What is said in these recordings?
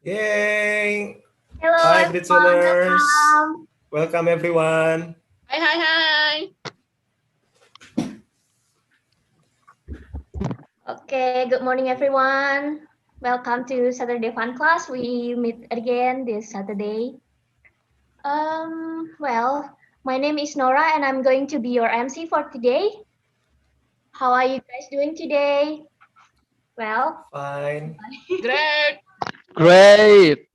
Yay! Hello, Hi, everyone. Britzoners. Welcome. Welcome, everyone. Hi, hi, hi. Okay, good morning, everyone. Welcome to Saturday Fun Class. We meet again this Saturday. Well, my name is Nora, and I'm going to be your MC for today. How are you guys doing today? Well, Fine. Great. Great.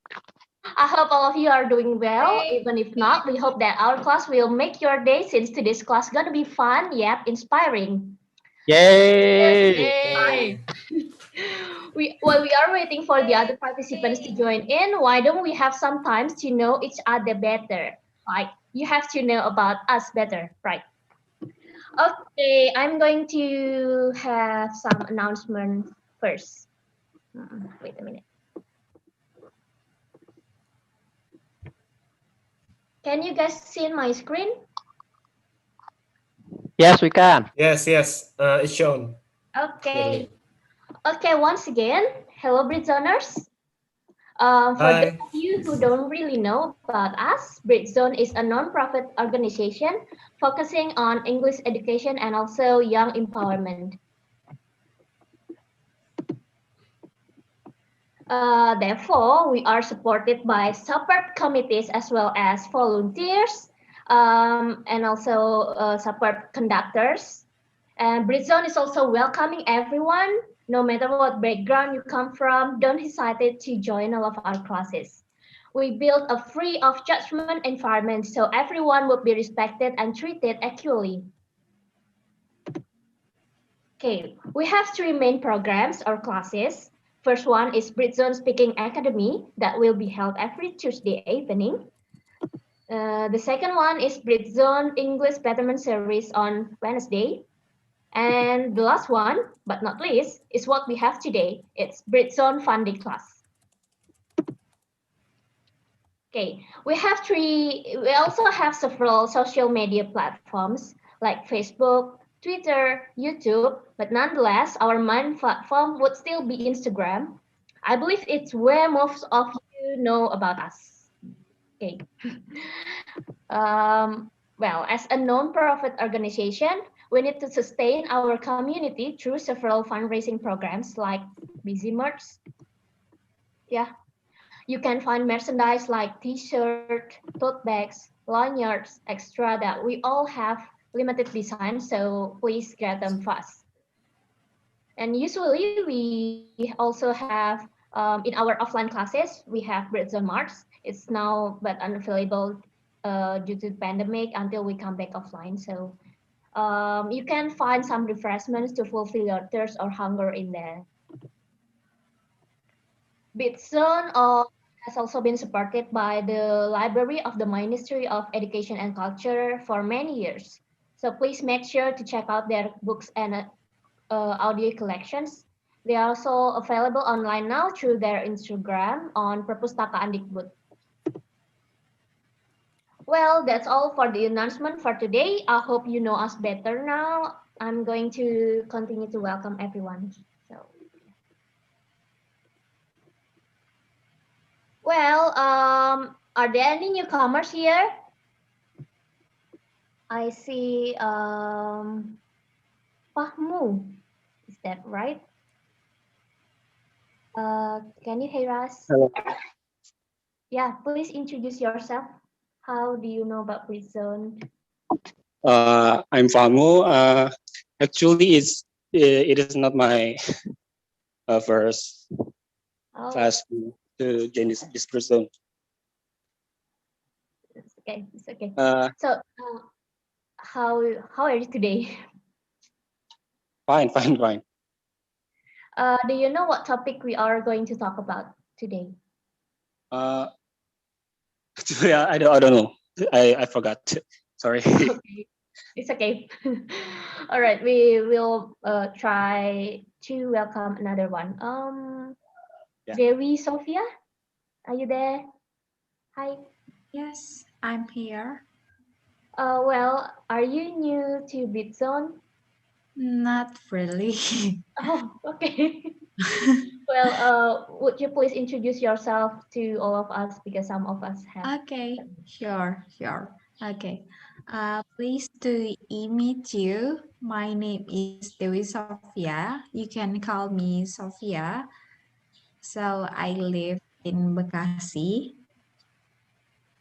I hope all of you are doing well. Great. Even if not, we hope that our class will make your day, since today's class is gonna be fun yet inspiring. Yay. Yay. While we are waiting for the other participants to join in, why don't we have some time to know each other better? Like, you have to know about us better, right? Okay, I'm going to have some announcement first. Wait a minute. Can you guys see my screen? Yes, we can. Yes, it's shown. Okay. Clearly. Okay, once again, hello, Britzoners. For those Hi. of you who don't really know about us, Britzone is a non-profit organization focusing on English education and also young empowerment. Therefore, we are supported by support committees as well as volunteers and also support conductors. And Britzone is also welcoming everyone, no matter what background you come from. Don't hesitate to join all of our classes. We build a free of judgment environment so everyone will be respected and treated equally. Okay, we have three main programs or classes. First one is Britzone Speaking Academy that will be held every Tuesday evening. The second one is Britzone English Betterment Series on Wednesday. And the last one, but not least, is what we have today. It's Britzone Funding Class. Okay, we also have several social media platforms like Facebook, Twitter, YouTube, but nonetheless, our main platform would still be Instagram. I believe it's where most of you know about us. Okay. Well, as a non-profit organization, we need to sustain our community through several fundraising programs like Busy Merch. Yeah, you can find merchandise like t-shirt, tote bags, lanyards, extra that we all have limited design, so please get them fast. And usually we also have in our offline classes, we have Britzone Marks. It's now but unavailable due to the pandemic until we come back offline. So you can find some refreshments to fulfill your thirst or hunger in there. Britzone has also been supported by the Library of the Ministry of Education and Culture for many years. So please make sure to check out their books and audio collections. They are also available online now through their Instagram on Perpustakaan Dikbud. Well, that's all for the announcement for today. I hope you know us better now. I'm going to continue to welcome everyone. So, well, are there any newcomers here? I see Fahmu. Is that right? Can you hear us? Hello. Yeah, please introduce yourself. How do you know about Britzone? I'm Famu. Actually, it is not my first class to join this person. It's okay. It's okay. Uh, So, how are you today? fine. Do you know what topic we are going to talk about today? Actually, I don't know. I forgot. Sorry. Okay, it's okay. All right, we will try to welcome another one. Yeah. Dewi Sophia, are you there? Hi. Yes, I'm here. Well, are you new to Britzone? Not really. Oh, okay. Well, would you please introduce yourself to all of us because some of us have. Okay, sure, sure. Okay. Pleased to meet you. My name is Dewi Sofia. You can call me Sofia. So I live in Bekasi.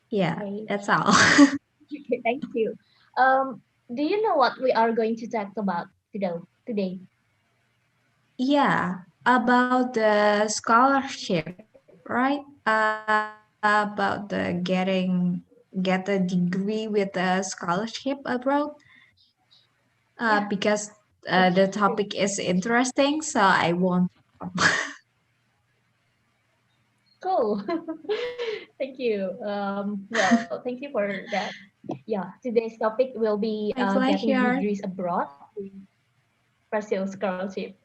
Yeah, Okay. that's all. Okay, thank you. Do you know what we are going to talk about today? Yeah, about the scholarship, right? About the get a degree with a scholarship abroad. Yeah, Because that's the true. topic is interesting, so I want. Cool. Thank you. Well, thank you for that. Yeah, today's topic will be My getting pleasure. degrees abroad with partial scholarship.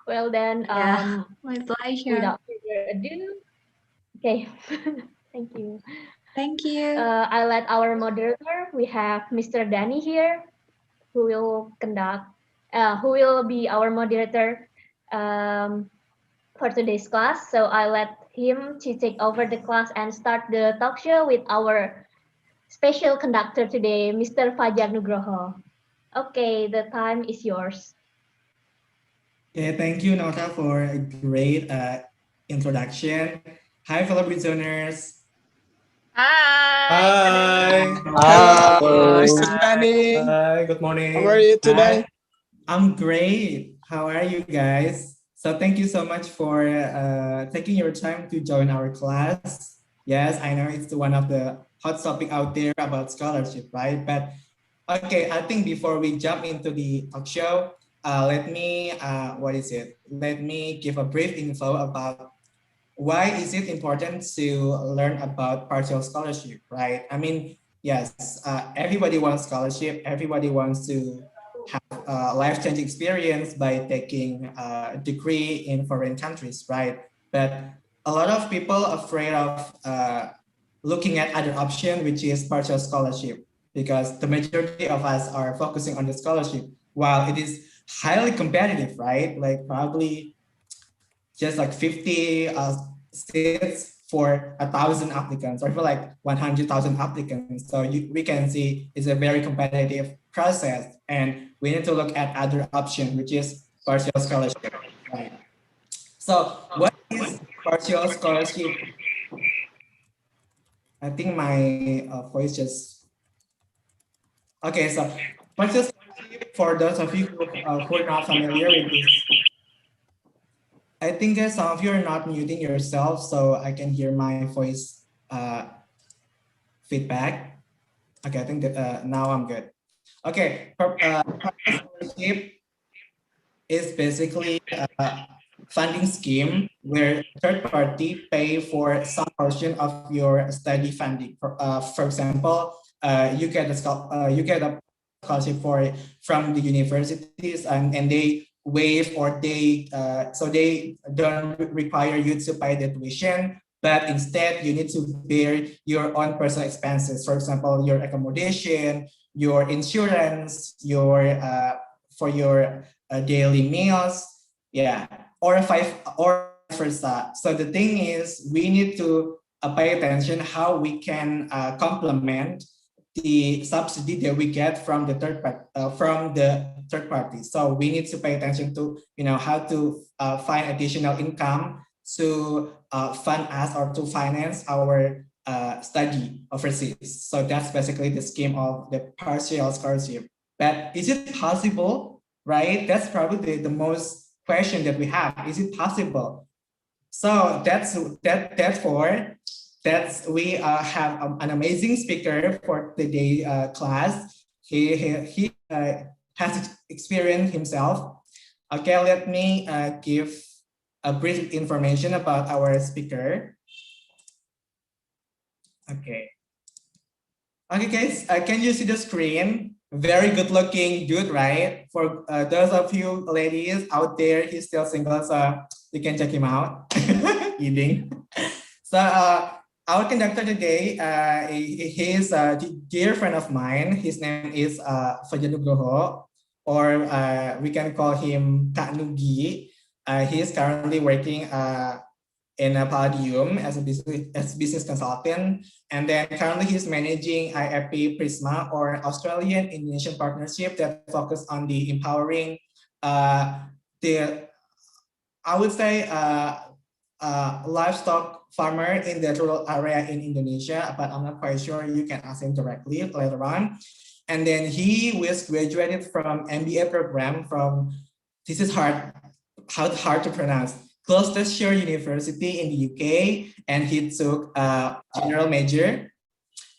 Well, then, Yeah, my pleasure. without further ado, okay. Thank you. Thank you. I let our moderator. We have Mr. Danny here, who will who will be our moderator um, for today's class. So I let him to take over the class and start the talk show with our special conductor today, Mr. Fajar Nugroho. Okay, the time is yours. Okay, thank you, Nota, for a great introduction. Hi, fellow Britzoners. Hi. Hi. Hi. Hello, Mr. Danny. Hi, good How are morning. you Hi, today? I'm great. How are you guys? So thank you so much for taking your time to join our class. Yes, I know it's one of the hot topic out there about scholarship, right? But okay, I think before we jump into the talk show, let me, what is it? Let me give a brief info about why is it important to learn about partial scholarship, right? I mean, yes, everybody wants scholarship. Everybody wants to have a life-changing experience by taking a degree in foreign countries, right? But a lot of people are afraid of looking at other option, which is partial scholarship, because the majority of us are focusing on the scholarship, while it is highly competitive, right? Like probably just like 50 seats for 1,000 applicants, or for like 100,000 applicants. So we can see it's a very competitive process, and we need to look at other option, which is partial scholarship. Right. So what is partial scholarship? I think my voice just okay. So partial scholarship, for those of you who are not familiar with this, I think some of you are not muting yourself, so I can hear my voice feedback. Okay, I think that now I'm good. Okay, purpose scholarship is basically a funding scheme where third party pay for some portion of your study funding. For example, you get a scholarship from the universities, and they waive, or they don't require you to pay the tuition, but instead you need to bear your own personal expenses. For example, your accommodation, your insurance, your for your daily meals, yeah, or five or versa. So the thing is, we need to pay attention how we can complement the subsidy that we get from the third party. So we need to pay attention to how to find additional income to fund us, or to finance our study overseas. So that's basically the scheme of the partial scholarship. But is it possible, right? That's probably the most question that we have. Is it possible? So therefore, we have an amazing speaker for today's class. He has experienced himself. Okay, let me give a brief information about our speaker. Okay. Okay, guys, can you see the screen? Very good looking dude, right? For those of you ladies out there, he's still single, so you can check him out. Kidding. So our conductor today, he's a dear friend of mine. His name is Fajar Nugroho, or we can call him Kak Nugi. He is currently working in a Palladium as a business consultant, and then currently he's managing IFP Prisma, or Australian Indonesian partnership that focus on the empowering the, I would say, livestock farmer in the rural area in Indonesia, but I'm not quite sure. You can ask him directly later on. And then he was graduated from MBA program from, this is hard to pronounce, Gloucester University in the UK, and he took a general major,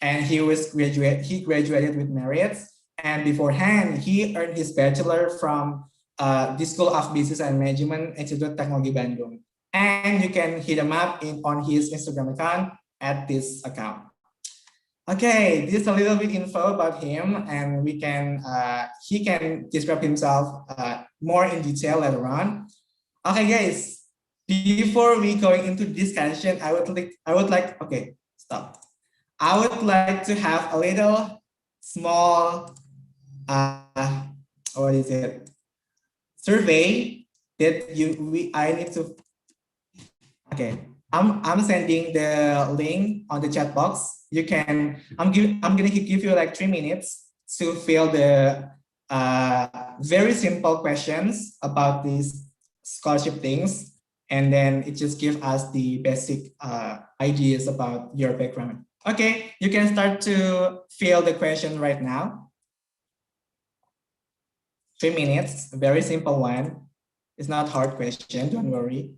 and he graduated with merits. And beforehand, he earned his bachelor from the School of Business and Management Institute Teknologi Bandung. And you can hit him up on his Instagram account at this account. Okay, this is a little bit info about him, and he can describe himself more in detail later on. Okay, guys, before we go into discussion, I would like, okay, stop. I would like to have a little small, what is it? Survey that I need to, okay. I'm sending the link on the chat box. You can, I'm gonna give you like 3 minutes to fill the very simple questions about these scholarship things. And then it just gives us the basic ideas about your background. Okay, you can start to fill the question right now. 3 minutes, a very simple one. It's not hard question, don't worry.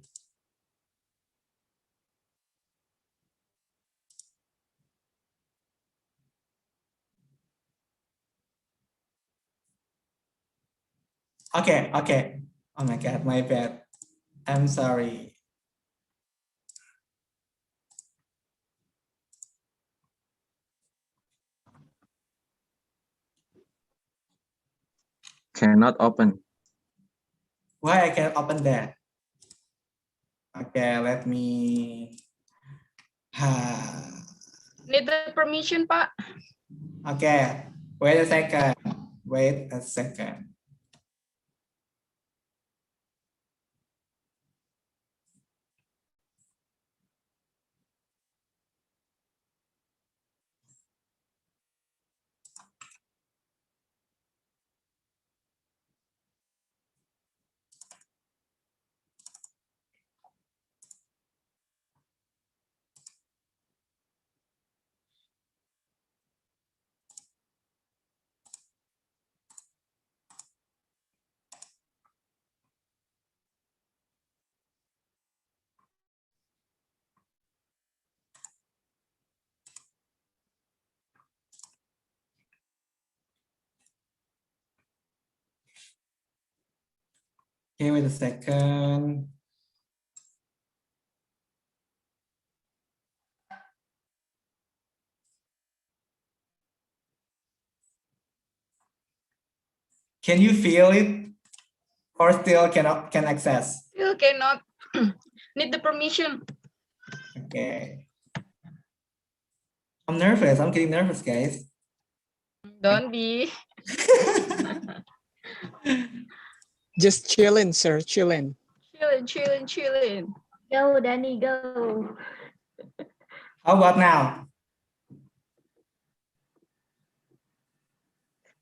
Okay. Oh my God, my bad. I'm sorry. Cannot open. Why I can't open that? Okay, let me. Need the permission, Pak. Okay, wait a second. Wait a second. Okay, wait a second. Can you feel it, or still can access? Still cannot. Need the permission. Okay. I'm nervous. I'm getting nervous, guys. Don't be. Just chilling, sir, chilling. Chilling. Go, Danny, go. How about now?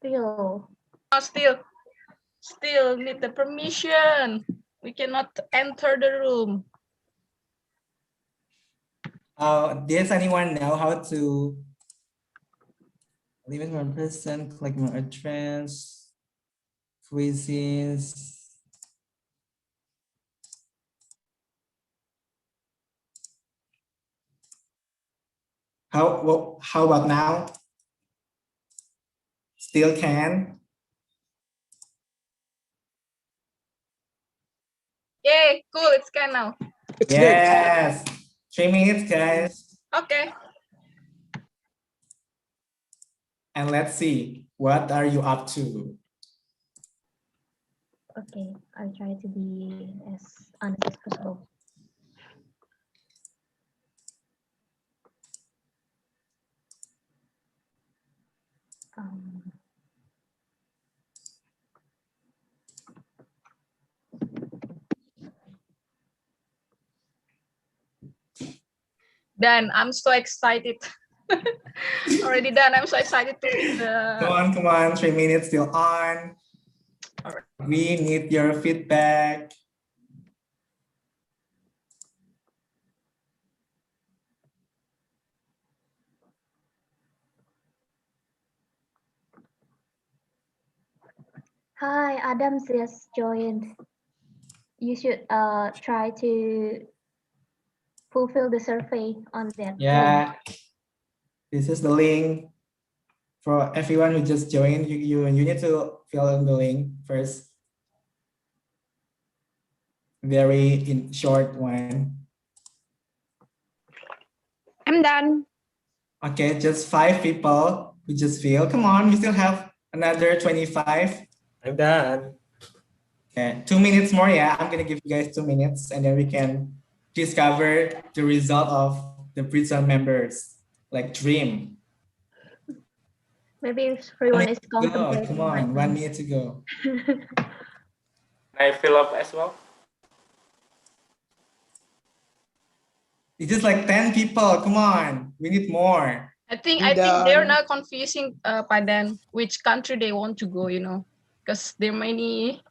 Still. Oh, still need the permission. We cannot enter the room. Does anyone know how to leave it 1%, click more address, quizzes? How about now? Still can? Yay, cool, it's can now. It's Yes. 3 minutes, guys. Okay. And let's see, what are you up to? Okay, I'll try to be as honest as possible. Done. I'm so excited. Already done. I'm so excited to read the. Come on, 3 minutes still on. Alright. We need your feedback. Hi, Adam's just joined. You should try to fulfill the survey on that link. Yeah, this is the link for everyone who just joined. You need to fill in the link first. Very in short one. I'm done. Okay, just 5 people who just fill. Come on, we still have another 25. I'm done. Okay, 2 minutes more. Yeah, I'm gonna give you guys 2 minutes, and then we can discover the result of the Britzone members. Like dream. Maybe everyone is Go, contemplating. come on, 1 minute to go. Can I fill up as well? It's just like 10 people. Come on, we need more. I think I'm they're done. now confusing Padan which country they want to go. Because there are many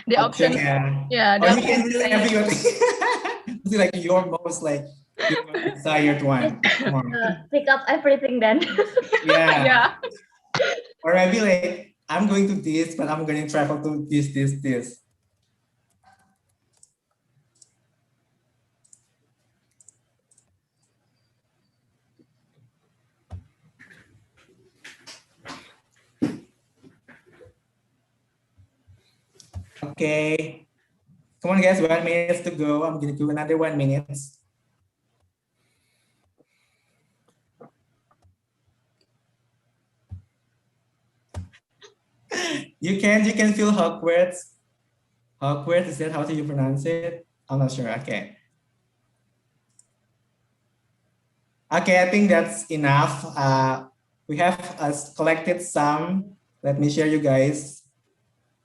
the options. Yeah. Yeah, the Or you can options do really- everyone. It's like your most your most desired one. Come on. Pick up everything then. Yeah. yeah. Or maybe like I'm going to this, but I'm going to travel to this. Okay. Come on, guys. 1 minute to go. I'm going to do another 1 minute. You can feel Hogwarts. Hogwarts, is that how do you pronounce it? I'm not sure. Okay. Okay, I think that's enough. We have collected some. Let me share you guys.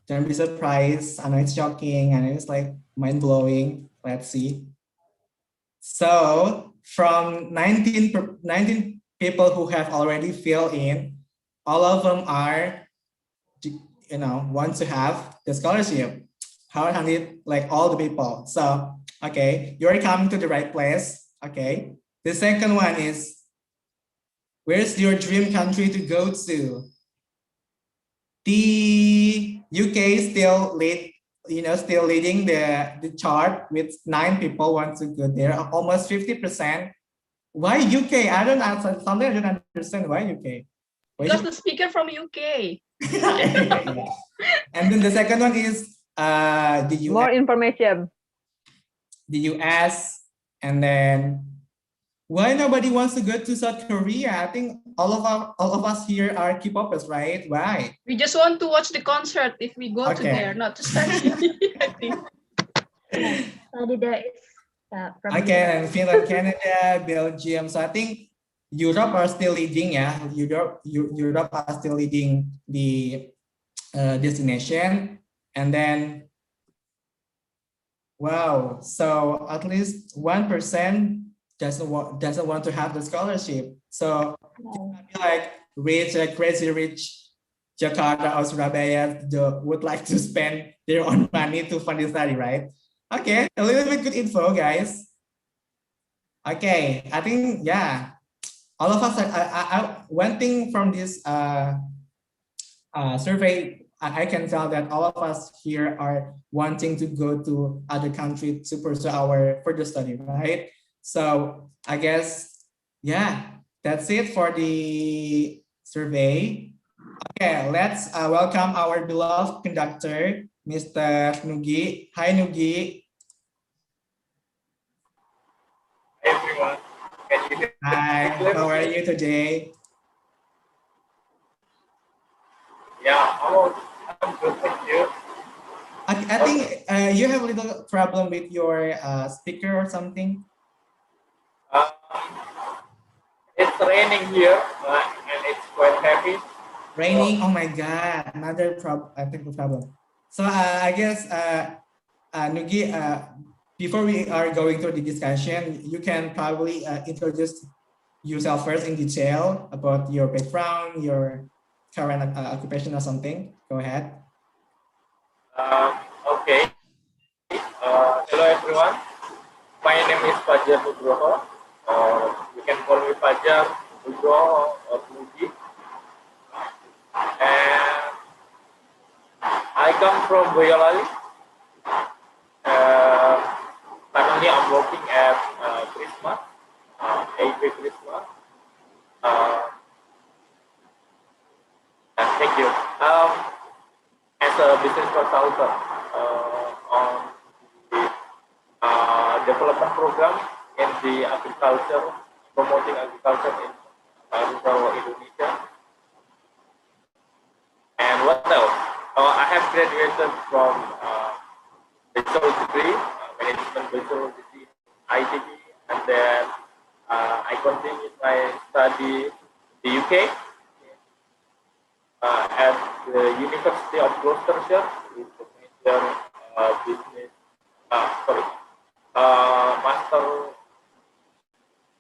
Don't be surprised. I know it's shocking. I know it's like mind blowing. Let's see. So from 19 people who have already filled in, all of them are, want to have the scholarship. How like all the people. So, okay, you're coming to the right place. Okay. The second one is, where's your dream country to go to? The UK still leading the chart with 9 people want to go there, almost 50%. Why UK? I don't understand why UK. Why Because the speaker from UK. And then the second one is the US. More information. The US, and then why nobody wants to go to South Korea? I think all of us here are K-popers, right? Why? We just want to watch the concert if we go to there, not to study. I think. Study there is from Okay, and Finland, Canada, Belgium. So I think Europe are still leading. Yeah, Europe are still leading the destination, and then wow. So at least 1% doesn't want to have the scholarship. So like crazy rich Jakarta or Surabaya would like to spend their own money to fund the study, right? Okay, a little bit good info, guys. Okay, I think yeah, all of us. One thing from this survey, I can tell that all of us here are wanting to go to other countries to pursue our further study, right? So I guess yeah, that's it for the survey. Okay, let's welcome our beloved conductor, Mr. Nugi. Hi, Nugi. Hey everyone. Can you hear me? Hi, how are you today? Yeah, I'm good, thank you. I think you have a little problem with your speaker or something. It's raining here and it's quite heavy. Raining, oh my God, another technical problem. So I guess Nugi, before we are going through the discussion, you can probably introduce yourself first in detail about your background, your current occupation or something. Go ahead. Okay. Hello everyone. My name is Fajar Nugroho. You can call me Fajar, Nugroho, or Nugi. And I come from Boyolali. Uh, Currently, I'm working at Prisma, AP Prisma. Uh, Thank you. As a business consultant on the development program in the agriculture, promoting agriculture in rural Indonesia. And what else? I have graduated from bachelor degree, management bachelor degree, ITB, and then I continued my study in the UK at the University of Gloucester with the major business, sorry, Master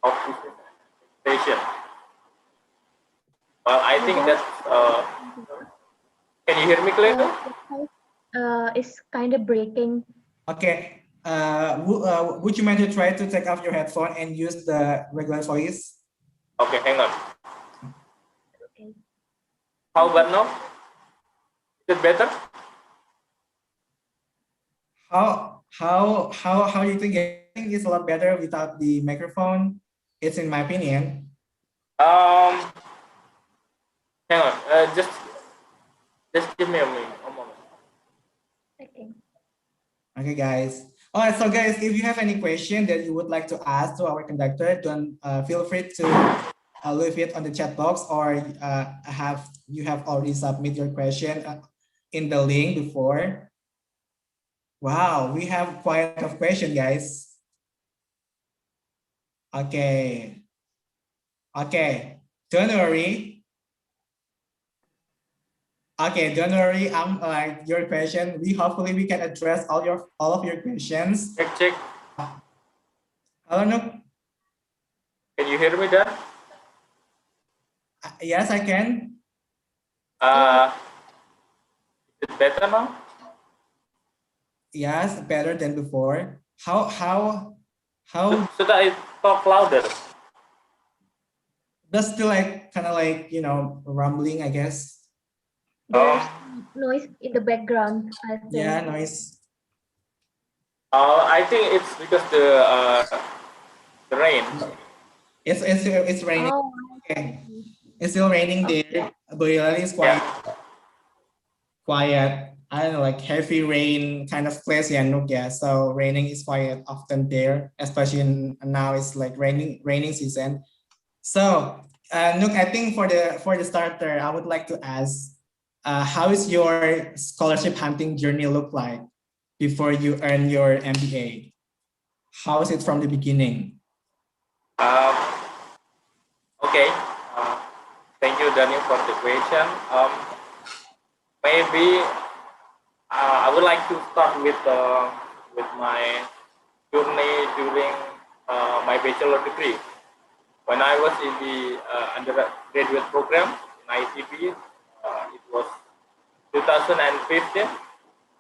of Business Administration. Well, I think that's, can you hear me clearly? It's kind of breaking. Okay. Would you mind to try to take off your headphone and use the regular voice? Okay, hang on. Okay. How about now? Is it better? How you think? I think it's a lot better without the microphone. It's in my opinion. Hang on. Just give me a moment. Okay. Okay, guys. All right, so guys, if you have any question that you would like to ask to our conductor, don't feel free to leave it on the chat box, or you have already submitted your question in the link before. Wow, we have quite a question, guys. Okay. Okay, don't worry. Okay, don't worry. I'm like your question. Hopefully we can address all of your questions. Check. Hello, Nook. Can you hear me there? Yes, I can. Is it better now? Yes, better than before. How Should I talk louder? that's still like kind of like, you know, rumbling, I guess. There's noise in the background, I think. Yeah, noise. I think it's because the rain. It's raining. Oh, Okay. It's still raining there. Boyolali is quiet. I don't know, like heavy rain kind of place, yeah, Nook, yeah. So raining is quite often there, especially now it's like raining season. So Nook, I think for the starter, I would like to ask, how is your scholarship hunting journey look like before you earn your MBA? How is it from the beginning? Okay. Thank you, Daniel, for the question. Maybe I would like to start with my journey during my bachelor degree. When I was in the undergraduate program in ITB, it was 2015.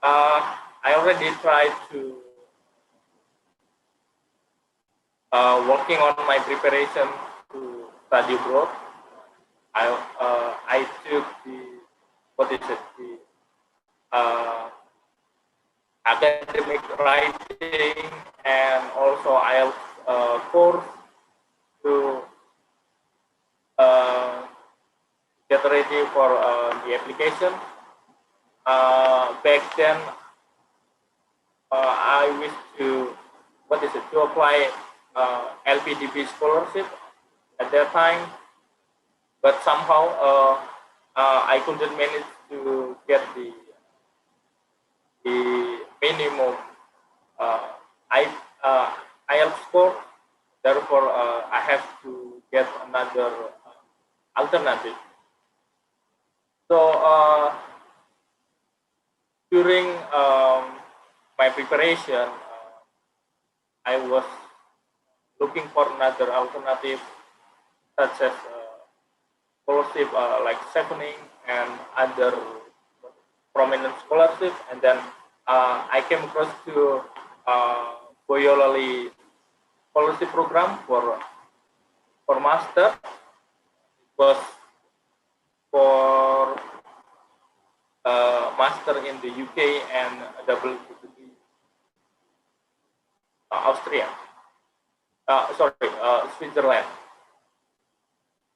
I already tried to working on my preparation to study abroad. I took the academic writing and also IELTS course to get ready for the application. Back then, I wish to apply LPDP scholarship at that time, but somehow I couldn't manage to get the minimum IELTS score. Therefore, I have to get another alternative. So during my preparation, I was looking for another alternative, such as scholarship like Chevening and other prominent scholarship, and then I came across to Boyolali scholarship program for master. It was for master in the UK and a double degree Austria. Switzerland.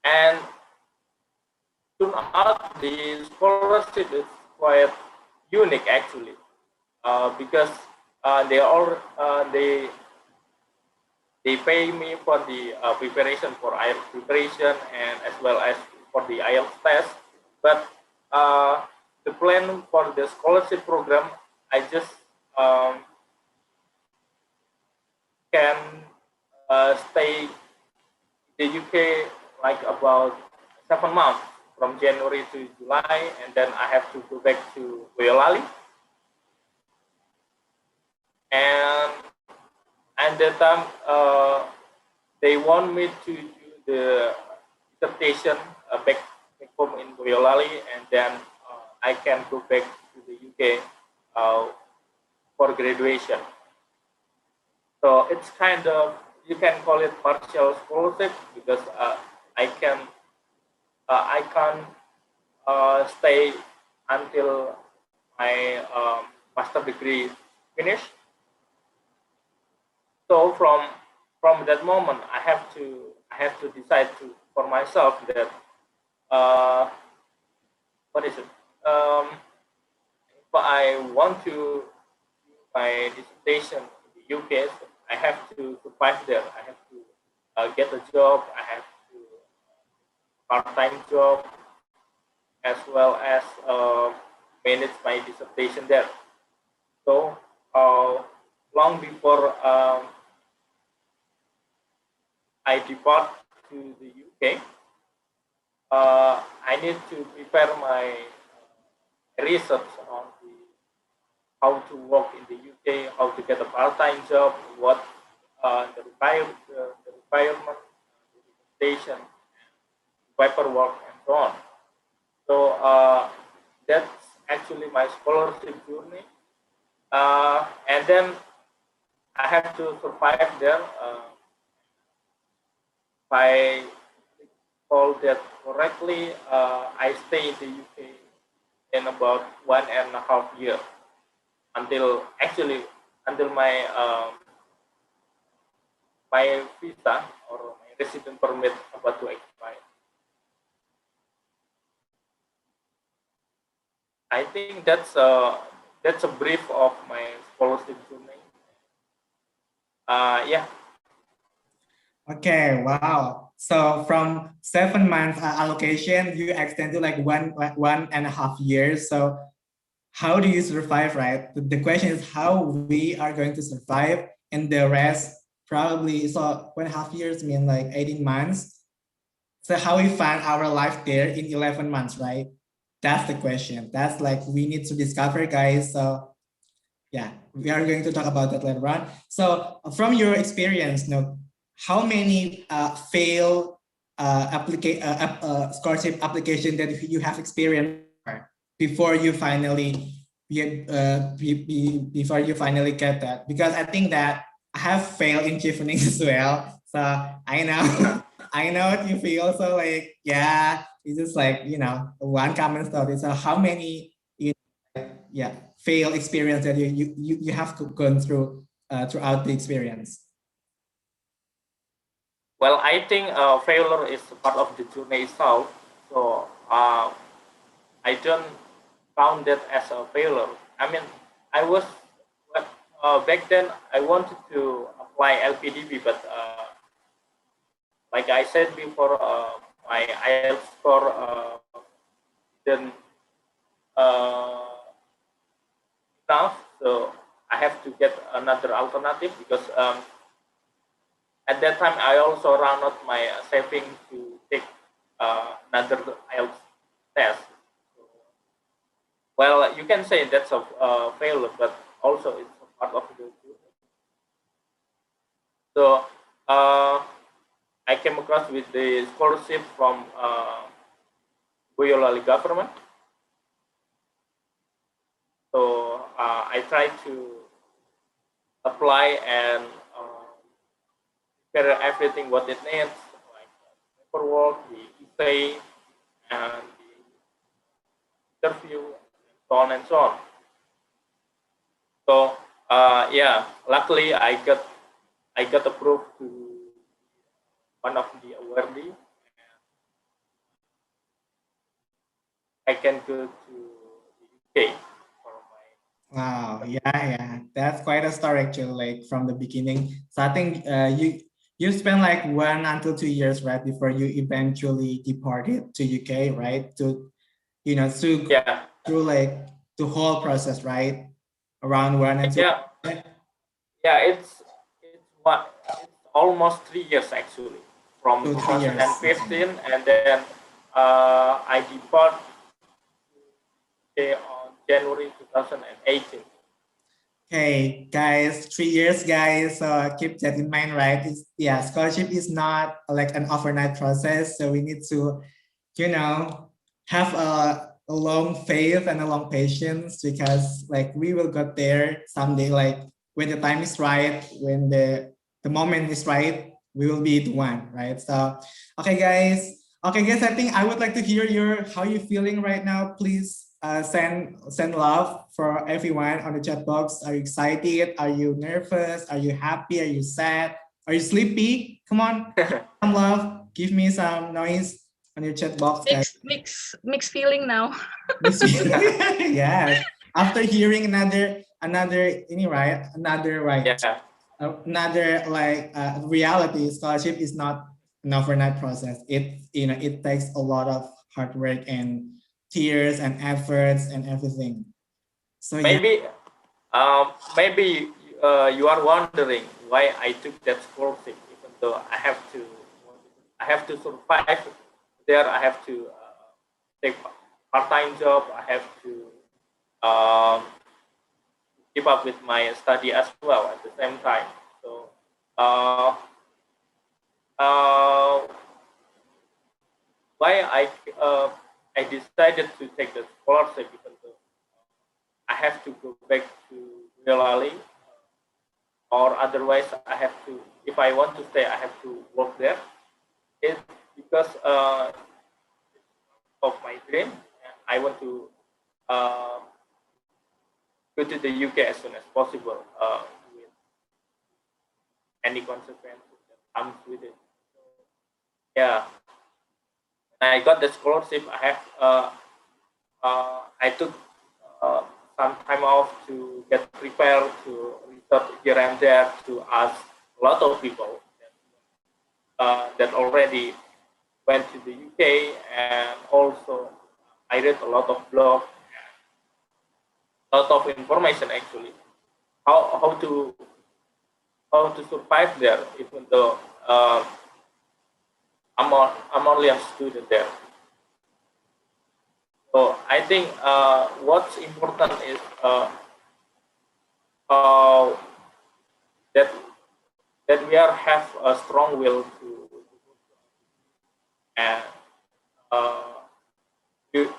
And turn out the scholarship is quite unique actually, because they pay me for the preparation for IELTS preparation and as well as for the IELTS test. But the plan for the scholarship program, I just can stay in the UK like about 7 months from January to July, and then I have to go back to Boyolali. And that time they want me to do the dissertation back home in Boyolali, and then I can go back to the UK for graduation. So it's kind of, you can call it partial scholarship, because I can't stay until my master degree finish. So from that moment, I have to decide for myself that what is it? If I want to do my dissertation in the UK, I have to survive there. I have to get a job. I have to part-time job, as well as manage my dissertation there. So long before I depart to the UK, I need to prepare my research on how to work in the UK, how to get a part-time job, what the requirement, the documentation, paperwork, and so on. So that's actually my scholarship journey. And then I have to survive there. If I recall that correctly, I stay in the UK in about 1.5 years until my my visa or my resident permit about to expire. I think that's a brief of my scholarship journey. Yeah. Okay, wow. So from 7 months allocation, you extend to like 1.5 years. So how do you survive, right? The question is how we are going to survive, and the rest probably, so 1.5 years mean like 18 months. So how we find our life there in 11 months, right? That's the question. That's like we need to discover, guys. So yeah, we are going to talk about that later on. So from your experience, how many failed scholarship application that you have experienced before you finally before you finally get that? Because I think that I have failed in chevening as well. So I know I know what you feel. So like, yeah, it's just like, one common story. So how many fail experience that you have gone through throughout the experience? Well, I think failure is part of the journey itself. So I don't count that as a failure. I mean, I was back then I wanted to apply LPDB, but like I said before, my IELTS score didn't enough, so I have to get another alternative, because at that time I also ran out my saving to take another IELTS test. Well, you can say that's a failure, but also it's a part of the journey. So I came across with the scholarship from Boyolali government. So I tried to apply and prepare everything what it needs, like paperwork, the essay, and the interview, and so on and so on. So yeah, luckily I got approved to one of the awardee. I can go to the UK for my. Wow, yeah, that's quite a story actually, like from the beginning. So I think you spent like 1 until 2 years, right, before you eventually departed to UK, right? To Yeah, through like the whole process, right? Around 1 and 2. yeah, yeah. It's almost 3 years actually, from 2 3 years. 2015, and then I depart on January 2018. Okay, guys, 3 years, guys. So keep that in mind, right? Yeah, scholarship is not like an overnight process. So we need to, have a long faith and a long patience, because like we will get there someday, like when the time is right, when the moment is right, we will be the one, right? So, okay, guys. Okay, guys, I think I would like to hear how you feeling right now. Please send love for everyone on the chat box. Are you excited? Are you nervous? Are you happy? Are you sad? Are you sleepy? Come on, some love. Give me some noise on your chat box, guys. Mixed feeling now. Yes. After hearing another right, Yeah, another like reality, scholarship is not an overnight process. It takes a lot of hard work and tears and efforts and everything. So yeah. maybe you are wondering why I took that scholarship, even though I have to survive there. I have to take part-time job. I have to um, keep up with my study as well at the same time. So uh, uh, why I decided to take the scholarship, even though I have to go back to Boyolali, or otherwise I have to, if I want to stay, I have to work there. It's because of my dream. I want to uh, go to the UK as soon as possible with any consequences that comes with it. So, yeah, when I got the scholarship, I took uh, some time off to get prepared, to research here and there, to ask a lot of people that already went to the UK, and also I read a lot of blogs, a lot of information actually, how to survive there, even though I'm only a student there. So I think what's important is uh, that we have a strong will to and you,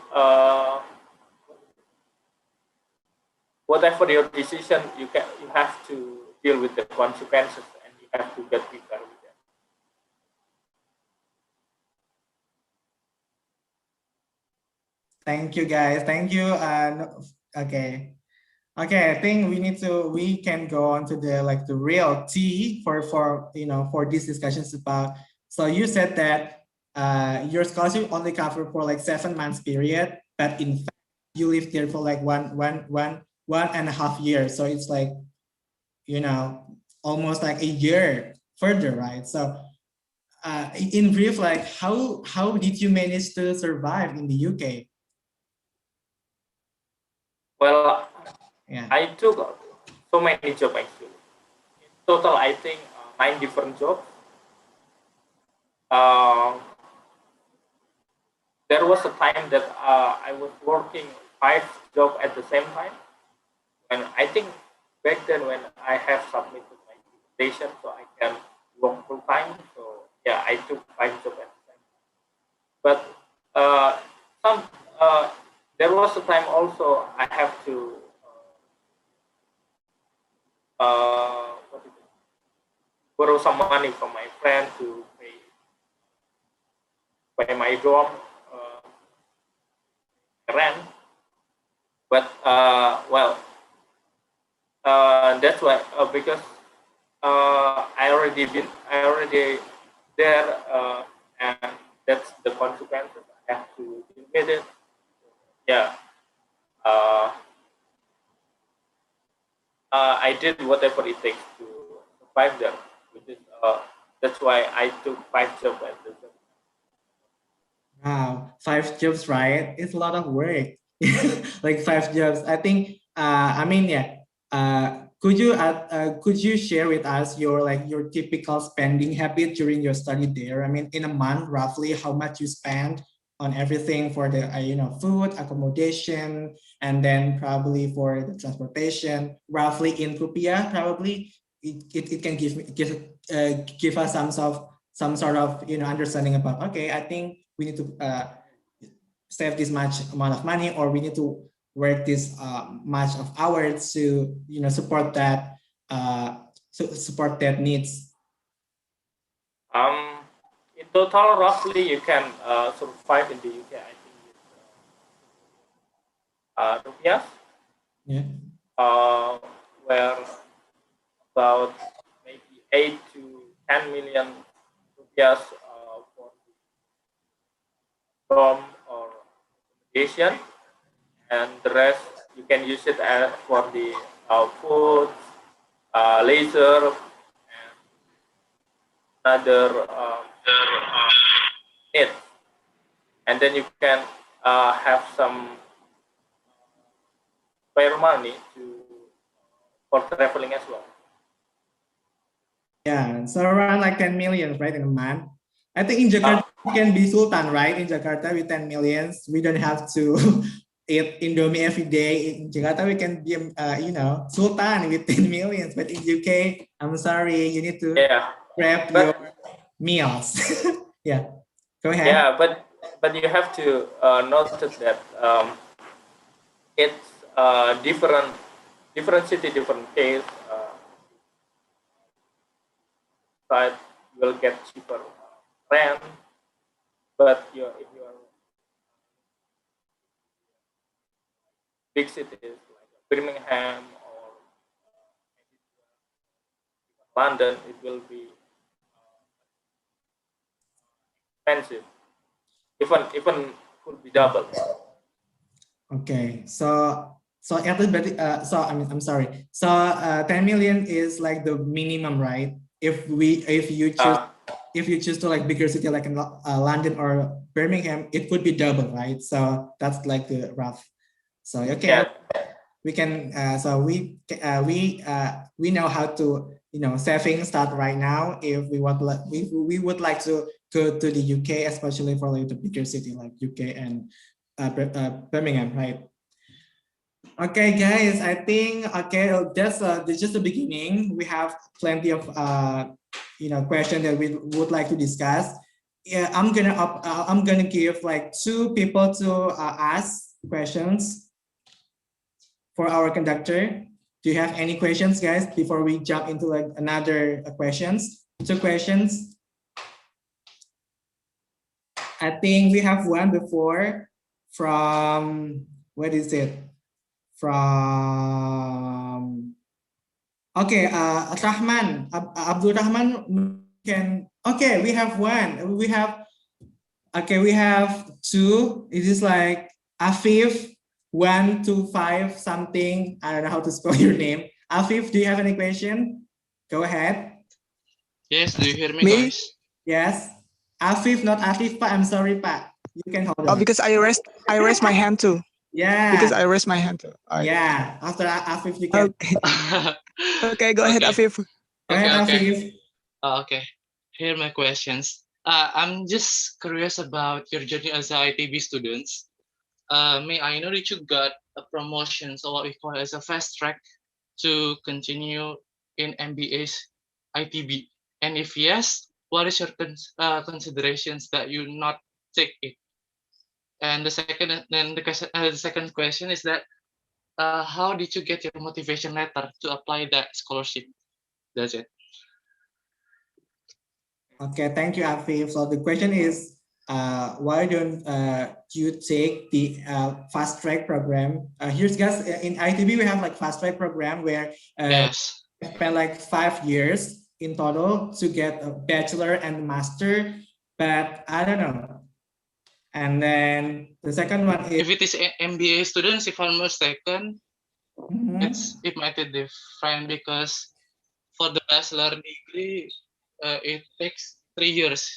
whatever your decision, you have to deal with the consequences, and you have to get prepared with them. Thank you, guys. Thank you. Okay. Okay, I think we can go on to the real tea for these discussions about. So you said that your scholarship only covered for like 7 months period, but in fact you lived there for like one and a half years. So it's like, almost like a year further, right? So in brief, like how did you manage to survive in the UK? Well, Yeah. I took so many jobs actually. In total, I think 9 different jobs. There was a time that I was working 5 jobs at the same time, and I think back then when I have submitted my presentation, so I can time. So yeah, I took 5 jobs at the same time. But some there was a time also I have to what is it? Borrow some money from my friend to pay my dorm rent. But that's why because I already there, and that's the consequences. I have to deal with it. Yeah, uh, I did whatever it takes to survive there. Which is that's why I took 5 jobs at the same. Wow, 5 jobs, right? It's a lot of work. Like 5 jobs. I think. I mean, yeah. Could you share with us your your typical spending habit during your study there? I mean, in a month, roughly, how much you spend on everything for the food, accommodation, and then probably for the transportation, roughly in rupiah, probably. It can give us some sort of understanding about, okay, I think we need to save this much amount of money, or we need to work this much of hours to support that support that needs. In total, roughly you can survive in the UK. I think with rupiah, Yeah. where about maybe 8 to 10 million rupiah for dorm or accommodation, and the rest you can use it for the food, leisure, and other needs. And then you can have some spare money for traveling as well. Yeah, so around like 10 million, right, in a month. I think in Jakarta we can be Sultan, right? In Jakarta with 10 millions, we don't have to eat Indomie every day. In Jakarta we can be, Sultan with 10 millions. But in UK, I'm sorry, you need to prep your meals. Yeah, go ahead. Yeah, but you have to notice that it's different city, different case. Side you will get cheaper rent, but if you are big cities like Birmingham or London, it will be expensive. Even could be double. Okay, so everybody, so I'm sorry. So 10 million is like the minimum, right? If you choose to like bigger city like in London or Birmingham, it could be double, right? So that's like the rough. So okay, we can. So we know how to saving start right now if we want we would like to go to the UK, especially for like the bigger city like UK and Birmingham, right? Okay, guys, I think that's just the beginning. We have plenty of questions that we would like to discuss. Yeah, I'm gonna give like 2 people to ask questions for our conductor. Do you have any questions, guys, before we jump into like another questions? 2 questions. I think we have one before from, what is it? From, okay, Rahman, Abdul Rahman can, okay, we have one. We have 2. It is like Afif 125 something. I don't know how to spell your name. Afif, do you have any question? Go ahead. Yes, do you hear me, Me? guys? Yes. Afif, not Afif, Pa. I'm sorry, Pa. You can hold on. Oh, because I raised my hand too. Yeah. Because I raised my hand too. All right. Yeah. After Afif, you can. Okay. Okay, go ahead, Afif. Go ahead, Afif. Okay. Here are my questions. I'm just curious about your journey as a ITB students. May I know that you got a promotion, so what we call as a fast track, to continue in MBA's ITB? And if yes, what is your considerations that you not take it? And the second question is that how did you get your motivation letter to apply that scholarship? That's it. Okay, thank you, Afif. So the question is, why don't you take the fast track program? Here's guys, in ITB we have like fast track program where Yes. spend like 5 years in total to get a bachelor and master, but I don't know. And then the second one is, If it is MBA students, if I'm mistaken, Mhm. it might be different because for the bachelor degree, it takes 3 years,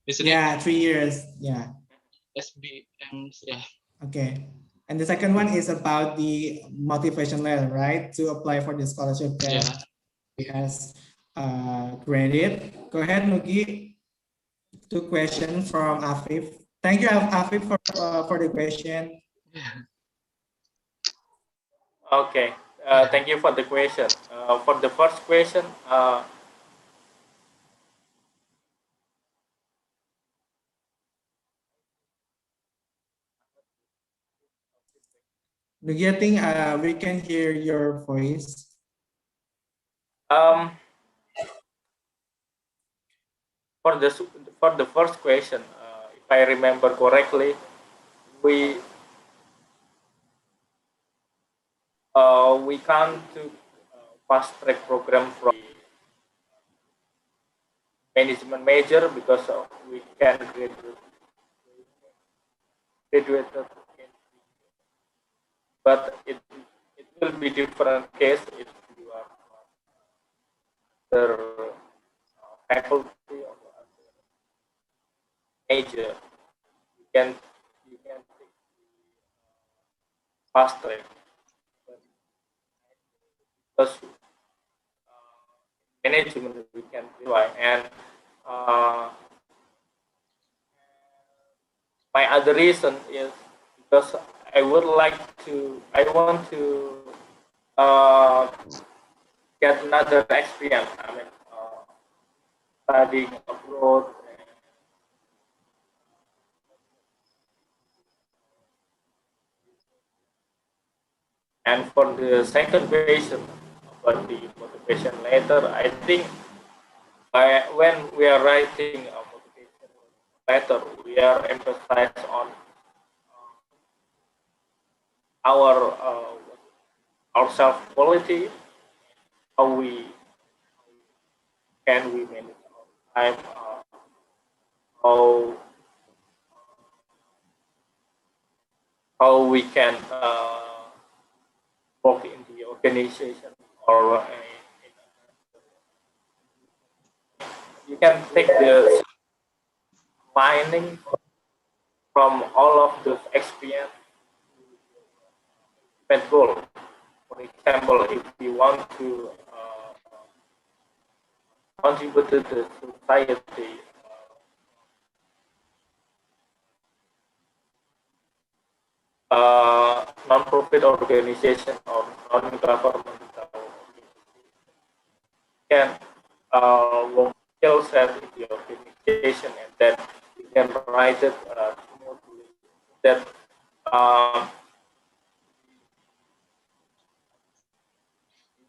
isn't it? Yeah, 3 years. Yeah. SBM, yeah. Okay. And the second one is about the motivation letter, right? To apply for the scholarship that Yeah. he has graded. Go ahead, Nugi. 2 questions from Afif. Thank you, Afif, for the question. Okay. Thank you for the question. For the first question, Nugi, I think we can hear your voice. um, for the first question, if I remember correctly, we come to fast track program from management major because we can graduate, but it will be different case if you are the faculty or major. You can take fast track because management we can rely. And uh, my other reason is because I want to uh, get another experience. I mean, studying abroad. And for the second question about the motivation letter, I think when we are writing a motivation letter, we are emphasized on our self quality, how we can we manage our time, how we can work in the organization, or you can take the mining from all of those experience goal. For example, if you want to contribute to the society, non-profit organization or non-governmental can work skill set in the organization, and then you can write it smoothly. That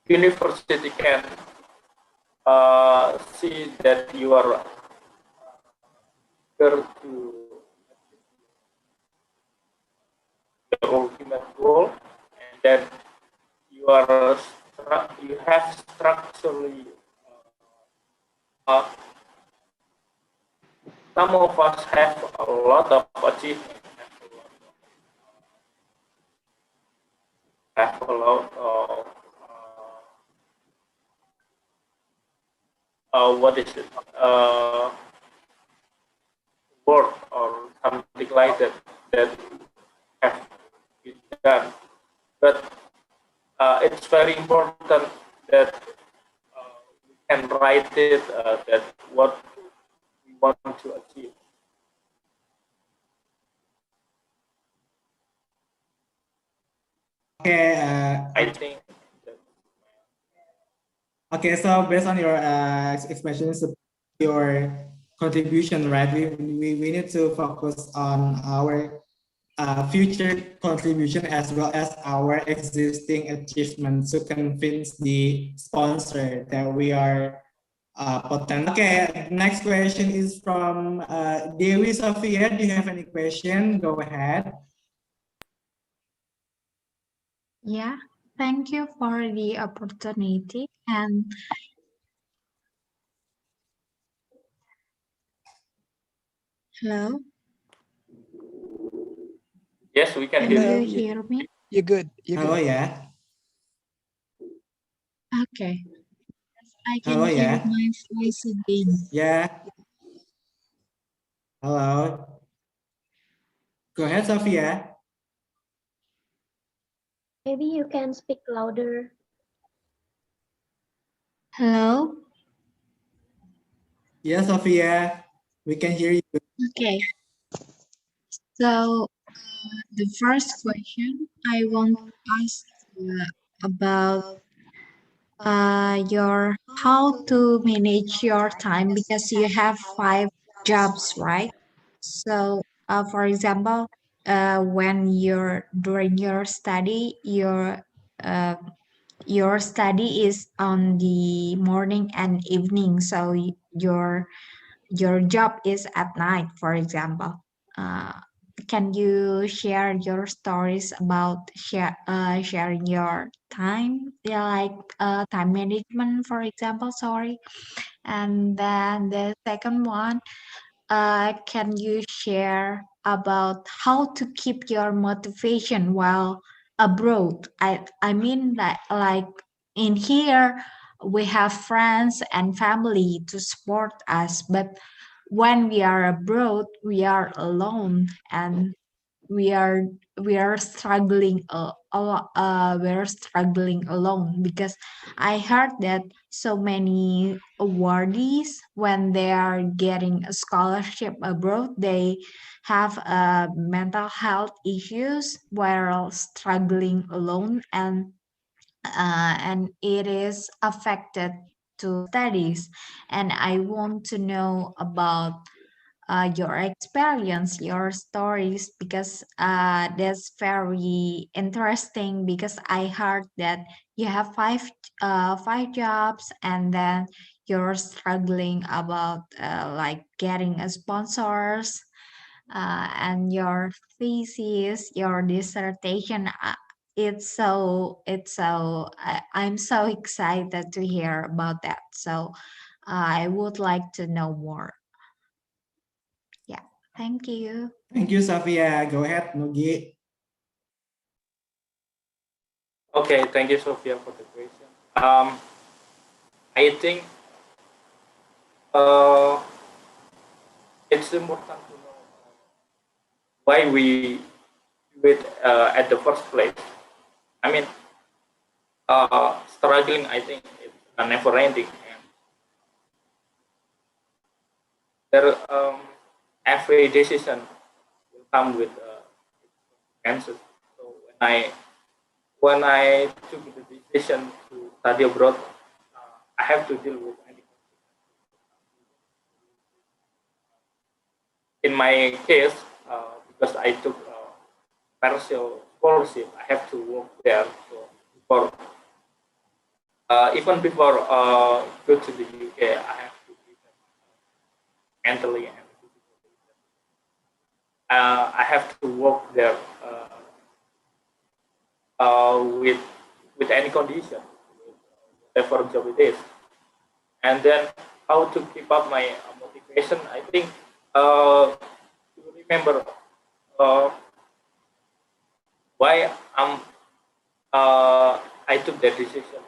university can see that you are eager to the ultimate goal, and then you have structurally uh, some of us have a lot of achievement, have a lot of what is it, work or something like that that have been done. But it's very important that we can write it, that what we want to achieve. Okay. I think. Okay, so based on your expressions, your contribution, right? We need to focus on our future contribution as well as our existing achievements to convince the sponsor that we are potent. Okay, next question is from Dewi Sophia. Do you have any question? Go ahead. Yeah, thank you for the opportunity. And hello, Yes, we can can hear you you. hear me? You're good. You're Oh good. yeah. Okay, I can Oh hear yeah. my voice again. Yeah. Hello. Go ahead, Sophia. Maybe you can speak louder. Hello, Yeah, Sophia. We can hear you. okay. So the first question I want to ask about your how to manage your time because you have 5 jobs, right? So, for example, when you're during your study, uh, your study is on the morning and evening, so your job is at night, for example. Uh, can you share your stories about sharing your time, yeah, like time management, for example? Sorry. And then the second one, can you share about how to keep your motivation while abroad? I mean that like in here we have friends and family to support us, but when we are abroad, we are alone and we are we are struggling we're struggling alone because I heard that so many awardees when they are getting a scholarship abroad they have mental health issues while struggling alone and it is affected to studies, and I want to know about your experience, your stories, because that's very interesting. Because I heard that you have 5 jobs, and then you're struggling about like getting a sponsors, and your thesis, your dissertation. I'm so excited to hear about that. So I would like to know more. Yeah, thank you. Thank you, Sophia. Go ahead, Nugi. Okay, thank you, Sophia, for the question. I think uh, it's important to know why we do it at the first place. I mean, struggling, I think, it's never ending. And there, every decision will come with answers. So when I took the decision to study abroad, I have to deal with any. In my case, because I took partial scholarship, I have to work there. So before, even before go to the UK, I have to be mentally and physically. I have to work there with any condition, whatever job it is. And then how to keep up my motivation? I think to remember uh, why I took that decision.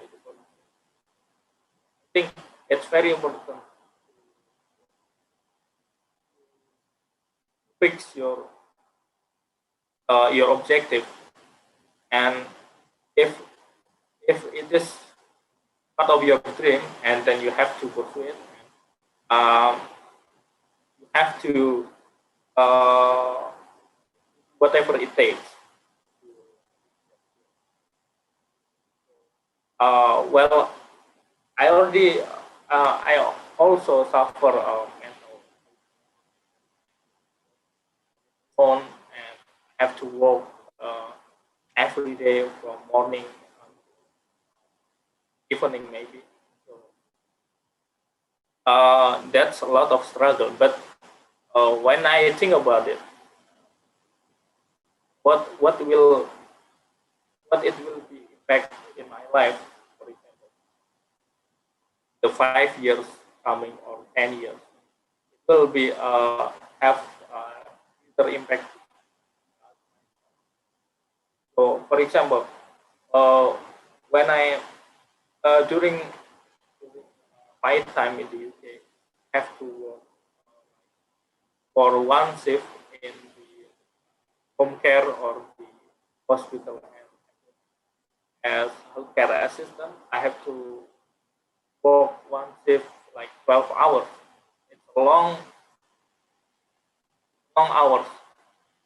I think it's very important to fix your objective, and if it is part of your dream, and then you have to pursue it. Um, you have to uh, whatever it takes. Well, I already also suffer mental phone and have to work every day from morning evening maybe. So that's a lot of struggle. But when I think about it, what it will be impact in my life, for example, the 5 years coming or 10 years, it will be have greater impact. So, for example, uh, when I during my time in the UK, have to work for one shift in the home care or the hospital as healthcare assistant. I have to work one shift like 12 hours. It's a long hours,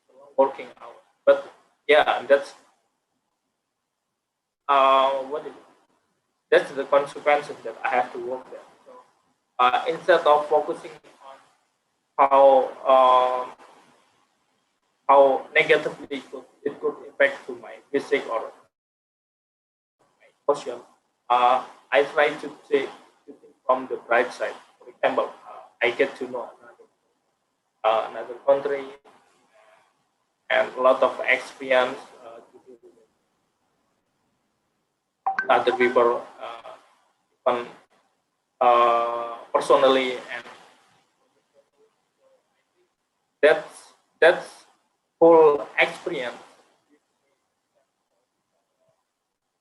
long working hours. But yeah, that's what is it? That's the consequences that I have to work there. So instead of focusing on how negatively it could impact to my physique or my emotion, I try to think from the bright side. For example, I get to know another country and a lot of experience to do with other people, even personally, and that's whole experience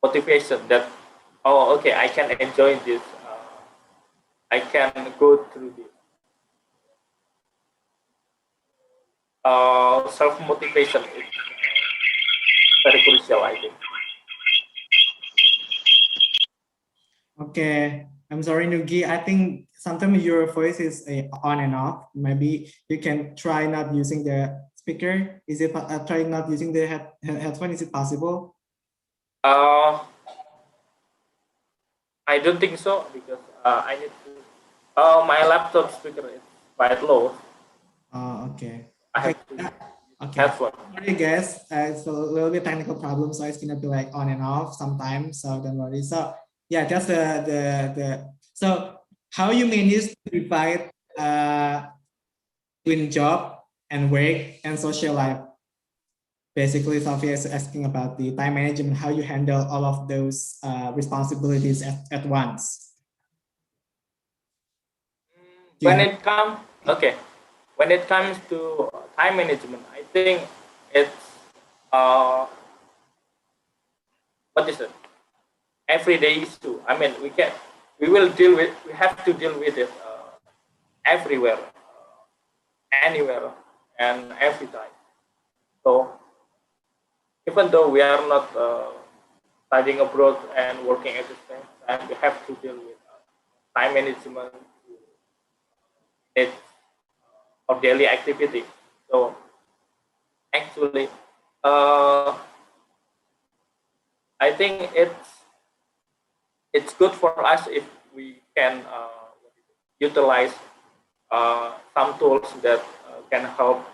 motivation that oh okay, I can enjoy this, I can go through this. Self motivation is very crucial, I think. Okay, I'm sorry, Nugi. I think sometimes your voice is on and off. Maybe you can try not using the speaker. Is it try not using the headphone? Is it possible? I don't think so because I need to. My laptop speaker is quite low. Okay. I Okay. have to Okay. headphone. Sorry, guys. It's a little bit technical problem, so it's gonna be like on and off sometimes. So don't worry. So yeah, that's the. So how you manage to divide between job and work and social life? Basically, Sophia is asking about the time management, how you handle all of those responsibilities at once. When it comes, okay, when it comes to time management, I think it's what is it? Everyday issue. I mean, we have to deal with it everywhere, anywhere, and every time. So even though we are not studying abroad and working at the same time, we have to deal with time management, it's our daily activity. So actually, uh, I think it's good for us if we can utilize some tools that can help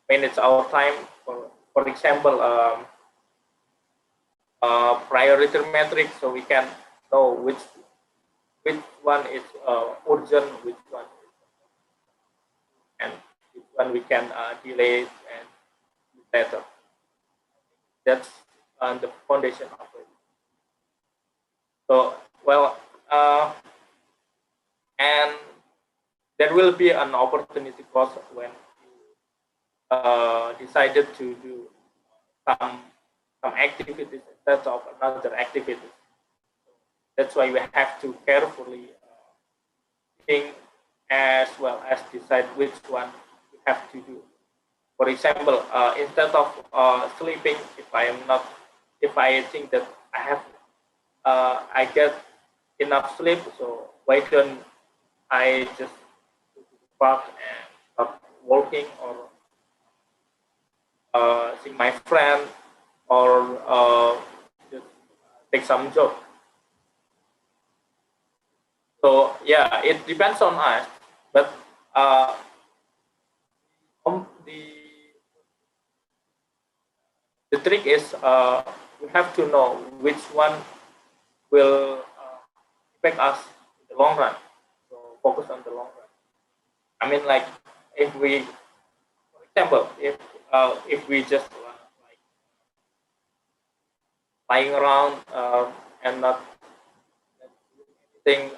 manage our time. For example, priority metric, so we can know which one is urgent, which one is, and which one we can delay and later. That's the foundation of it. So well, and there will be an opportunity cost when you decided to do some activities instead of another activity. That's why we have to carefully think as well as decide which one we have to do. For example, instead of sleeping, if I think that I get enough sleep, so why don't I just go to the park and start walking or see my friend or just take some job. So yeah, it depends on us, but the trick is we have to know which one will affect us in the long run. So focus on the long run. I mean, like if we, for example, if we just like lying around and not doing anything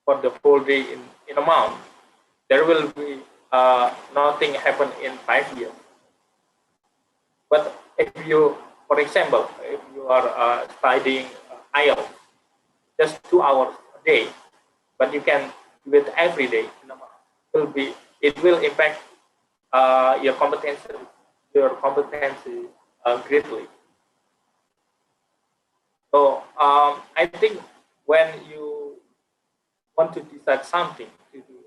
for the whole day in a month, there will be nothing happen in 5 years. But if you, for example, if you are studying IELTS, just 2 hours a day, but you can do it every day in a month, it will impact your competency greatly. So I think when you want to decide something to do,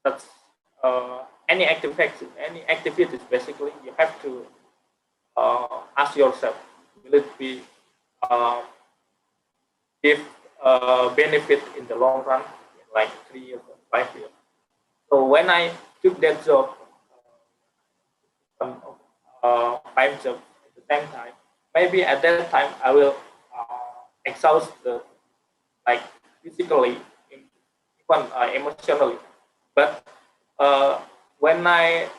that's any activities basically, you have to ask yourself, will it be uh, give benefit in the long run, like 3 years or 5 years. So when I took that job, five jobs at the same time, maybe at that time I will exhaust like physically, even emotionally. But when uh,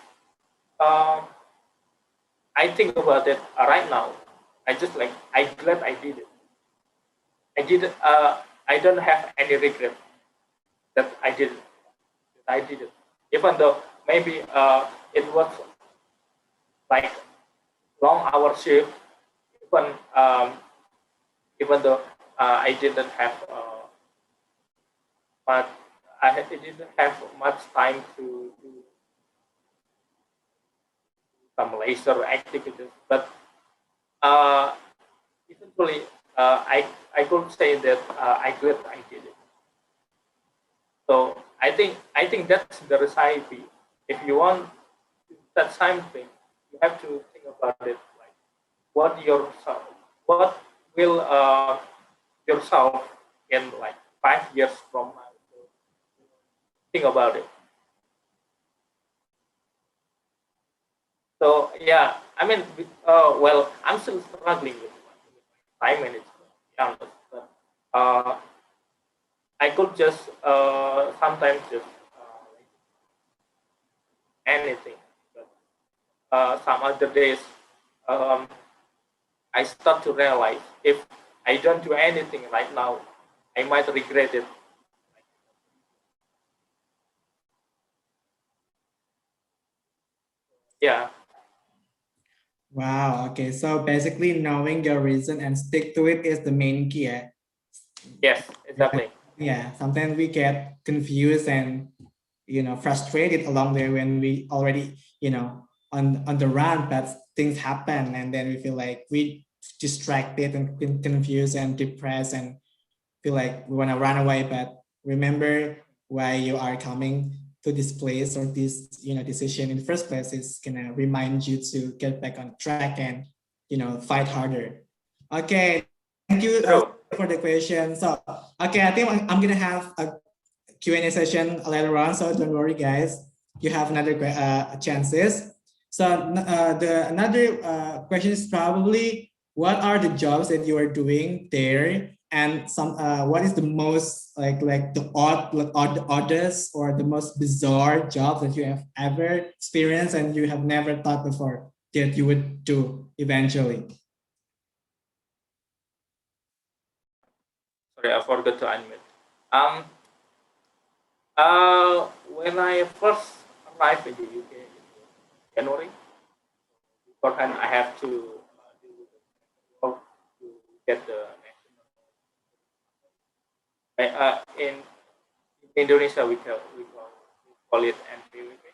I think about it right now, I glad I did it. I did. I don't have any regret that I did it. I did it, even though maybe it was like long hour shift. Even even though I didn't have much, I didn't have much time to do some leisure activities, but uh, eventually I could say that I glad I did it. So I think that's the recipe. If you want that same thing, you have to think about it like what yourself, what will yourself in like 5 years from now. Think about it. So yeah, I mean, well, I'm still struggling with time management. Yeah, but I could just sometimes just anything. But some other days, um, I start to realize if I don't do anything right now, I might regret it. Yeah. Wow. Okay. So basically, knowing your reason and stick to it is the main key. Eh? Yes. Exactly. Yeah. Sometimes we get confused and frustrated along there when we already on the run, but things happen, and then we feel like we distracted and confused and depressed and feel like we want to run away. But remember why you are coming to this place or this decision in the first place is gonna remind you to get back on track and fight harder. Okay, thank you for the question. So okay, I think I'm gonna have a Q&A session later on, so don't worry guys, you have another chances. So the another question is probably, what are the jobs that you are doing there, and some what is the most like the oddest or the most bizarre job that you have ever experienced and you have never thought before that you would do eventually? Sorry, I forgot to unmute. When I first arrived in the UK in January, beforehand I have to do the work to get the national. In Indonesia, we call it NPWP.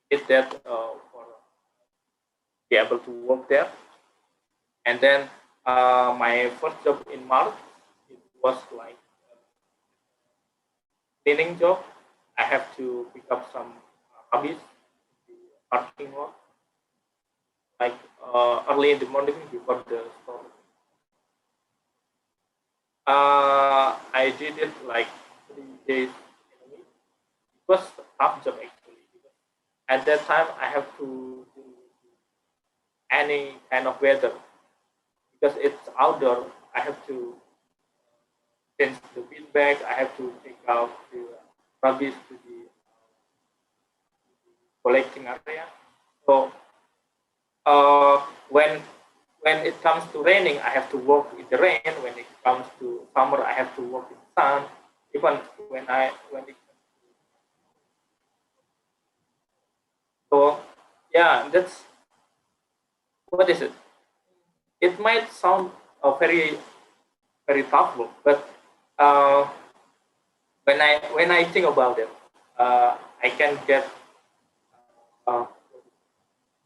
Is that for be able to work there? And then my first job in March, it was like cleaning job. I have to pick up some hobbies in the parking lot, like early in the morning before the store. I did it like 3 days in a week. It was a tough job actually. Because at that time, I have to do any kind of weather because it's outdoor. I have to change the bin bag. I have to take out the rubbish to the collecting area. So uh, when when it comes to raining, I have to work in the rain. When it comes to summer, I have to work in the sun. Even when it so yeah, that's what is it? It might sound very tough work, but uh, when I think about it, I can get uh,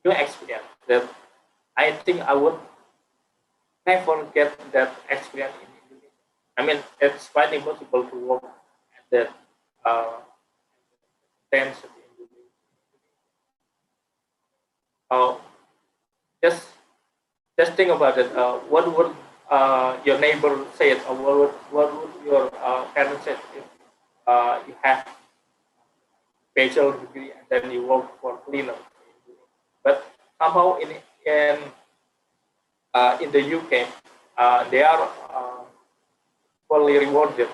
new experience that I think I would never get that experience in Indonesia. I mean, it's quite impossible to work at that density in Indonesia. Uh, just just think about it. What would your neighbor say? Or what would your parents say if you have bachelor degree and then you work for cleaner? But somehow in the UK, they are equally rewarded.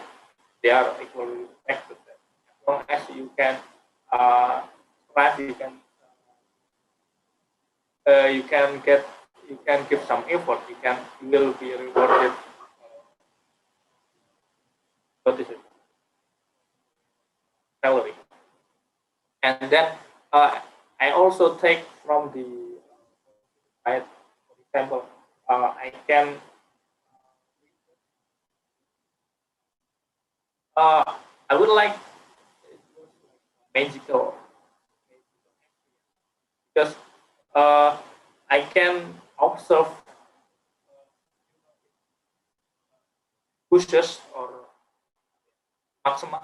They are equally respected. As long as you can strive, you can give some effort. You will be rewarded. What is it? Salary. And then I also take from the right. For example, I can I would like magical because I can observe bushes or maxima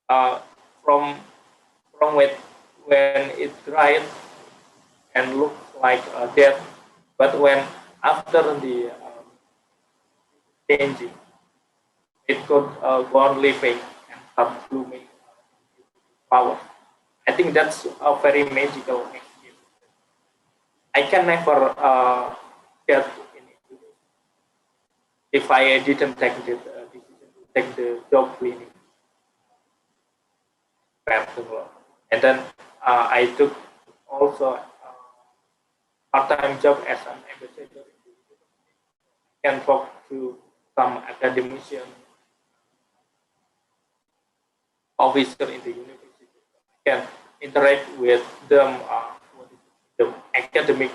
uh, from when it dried and looks like dead, but when after the changing, it could go on living and start blooming flowers. I think that's a very magical experience. I can never get in it if I didn't take the decision to take the job cleaning. And then I took also part-time job as an ambassador. Can talk to some academician officer in the university. Can interact with them, the academic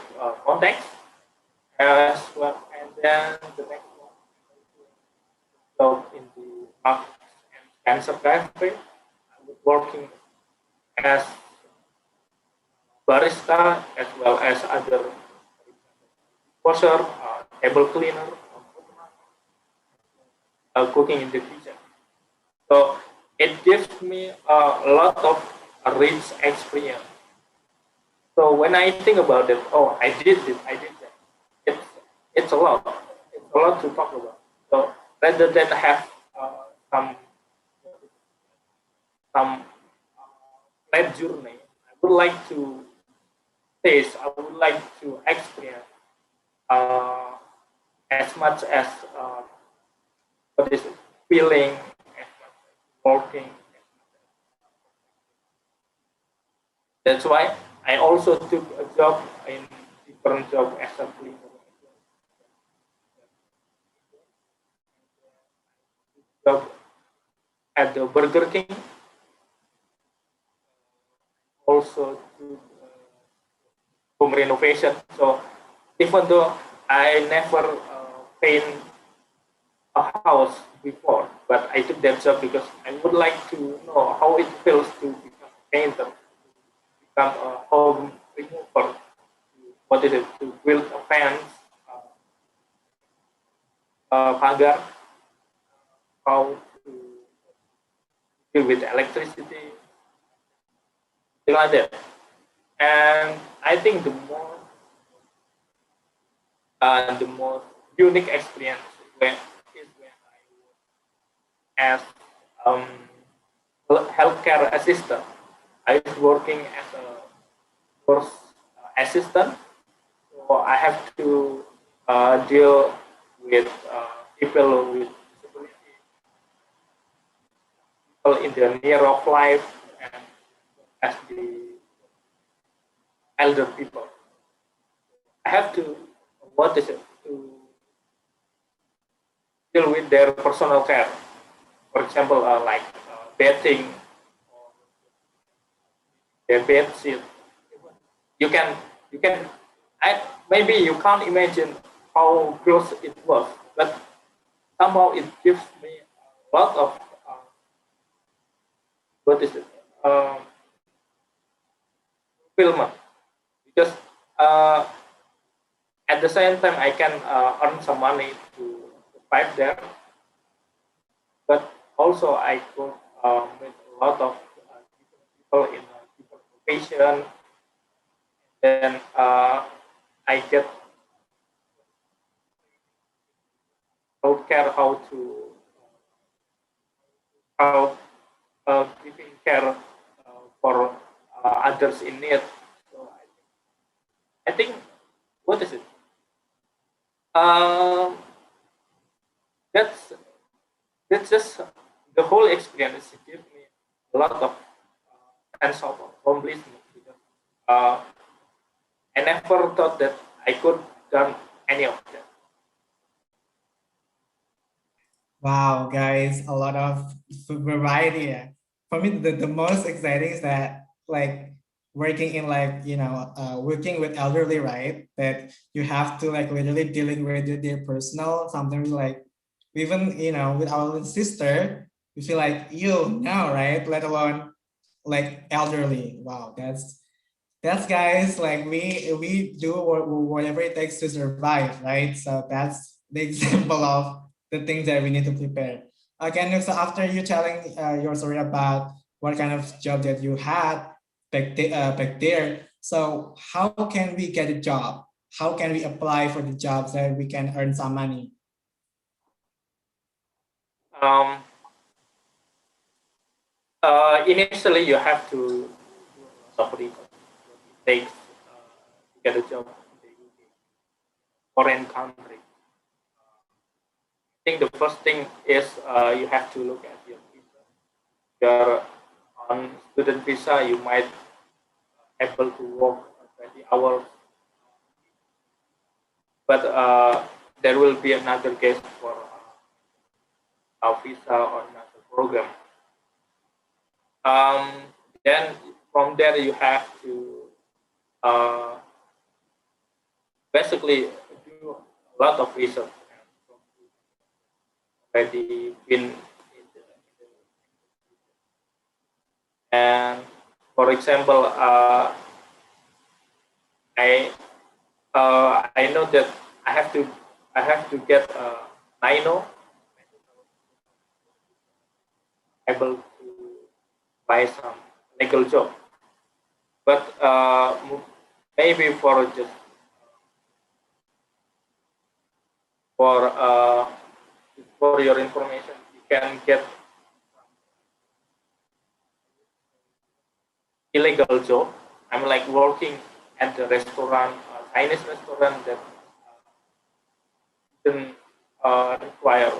context as well. And then the next one, job in the Marks and Spencer cafe. I was working as barista as well as other washer, table cleaner, cooking in the kitchen. So it gives me a lot of rich experience. So when I think about it, oh, I did this, I did that. It's it's a lot. It's a lot to talk about. So rather than have some some flat journey, I would like to taste. I would like to experience uh, as much as what is it, feeling, as much as working. That's why I also took a job in different job as a cleaner. Job at the Burger King, also to home renovation. So even though I never paint a house before, but I took that job because I would like to know how it feels to become a painter, become a home remover. What is it? To build a fence, Fajar, how to deal with electricity, things like that. And I think the most unique experience when I was as healthcare assistant. I was working as a nurse assistant, so I have to deal with people with disability, people in the near of life, and as the elder people. I have to, what is it, to deal with their personal care. For example, like bathing, or their bed sheet. You can, you can, maybe you can't imagine how gross it was, but somehow it gives me a lot of, what is it, fulfillment, because uh, at the same time I can earn some money to survive there, but also I could meet a lot of different people in different profession. Then I get healthcare, how to how giving care for others in need. So I think, what is it? Um, that's that's just the whole experience. It gives me a lot of sense of accomplishment, because uh, I never thought that I could done any of that. Wow, guys, a lot of variety. For me, the most exciting is that like working in like, working with elderly, right? That you have to like literally dealing with their personal, sometimes like even, with our sister, we feel like you now, right? Let alone like elderly. Wow, that's guys, like we do whatever it takes to survive, right? So that's the example of the things that we need to prepare. Again, so after you telling your story about what kind of job that you had back there, so how can we get a job? How can we apply for the jobs that we can earn some money? Um, Initially, you have to do a lot of research. It takes to get a job in the UK, foreign country. I think the first thing is you have to look at your visa. If you're on student visa, you might able to work 20 hours, but there will be another case for a visa or another program. Then from there you have to uh, basically do a lot of research, already been in and for example, I I know that I have to get Nino able to buy some legal job, but maybe for just for uh, for your information, you can get illegal job. I'm like working at the restaurant, Chinese restaurant that didn't require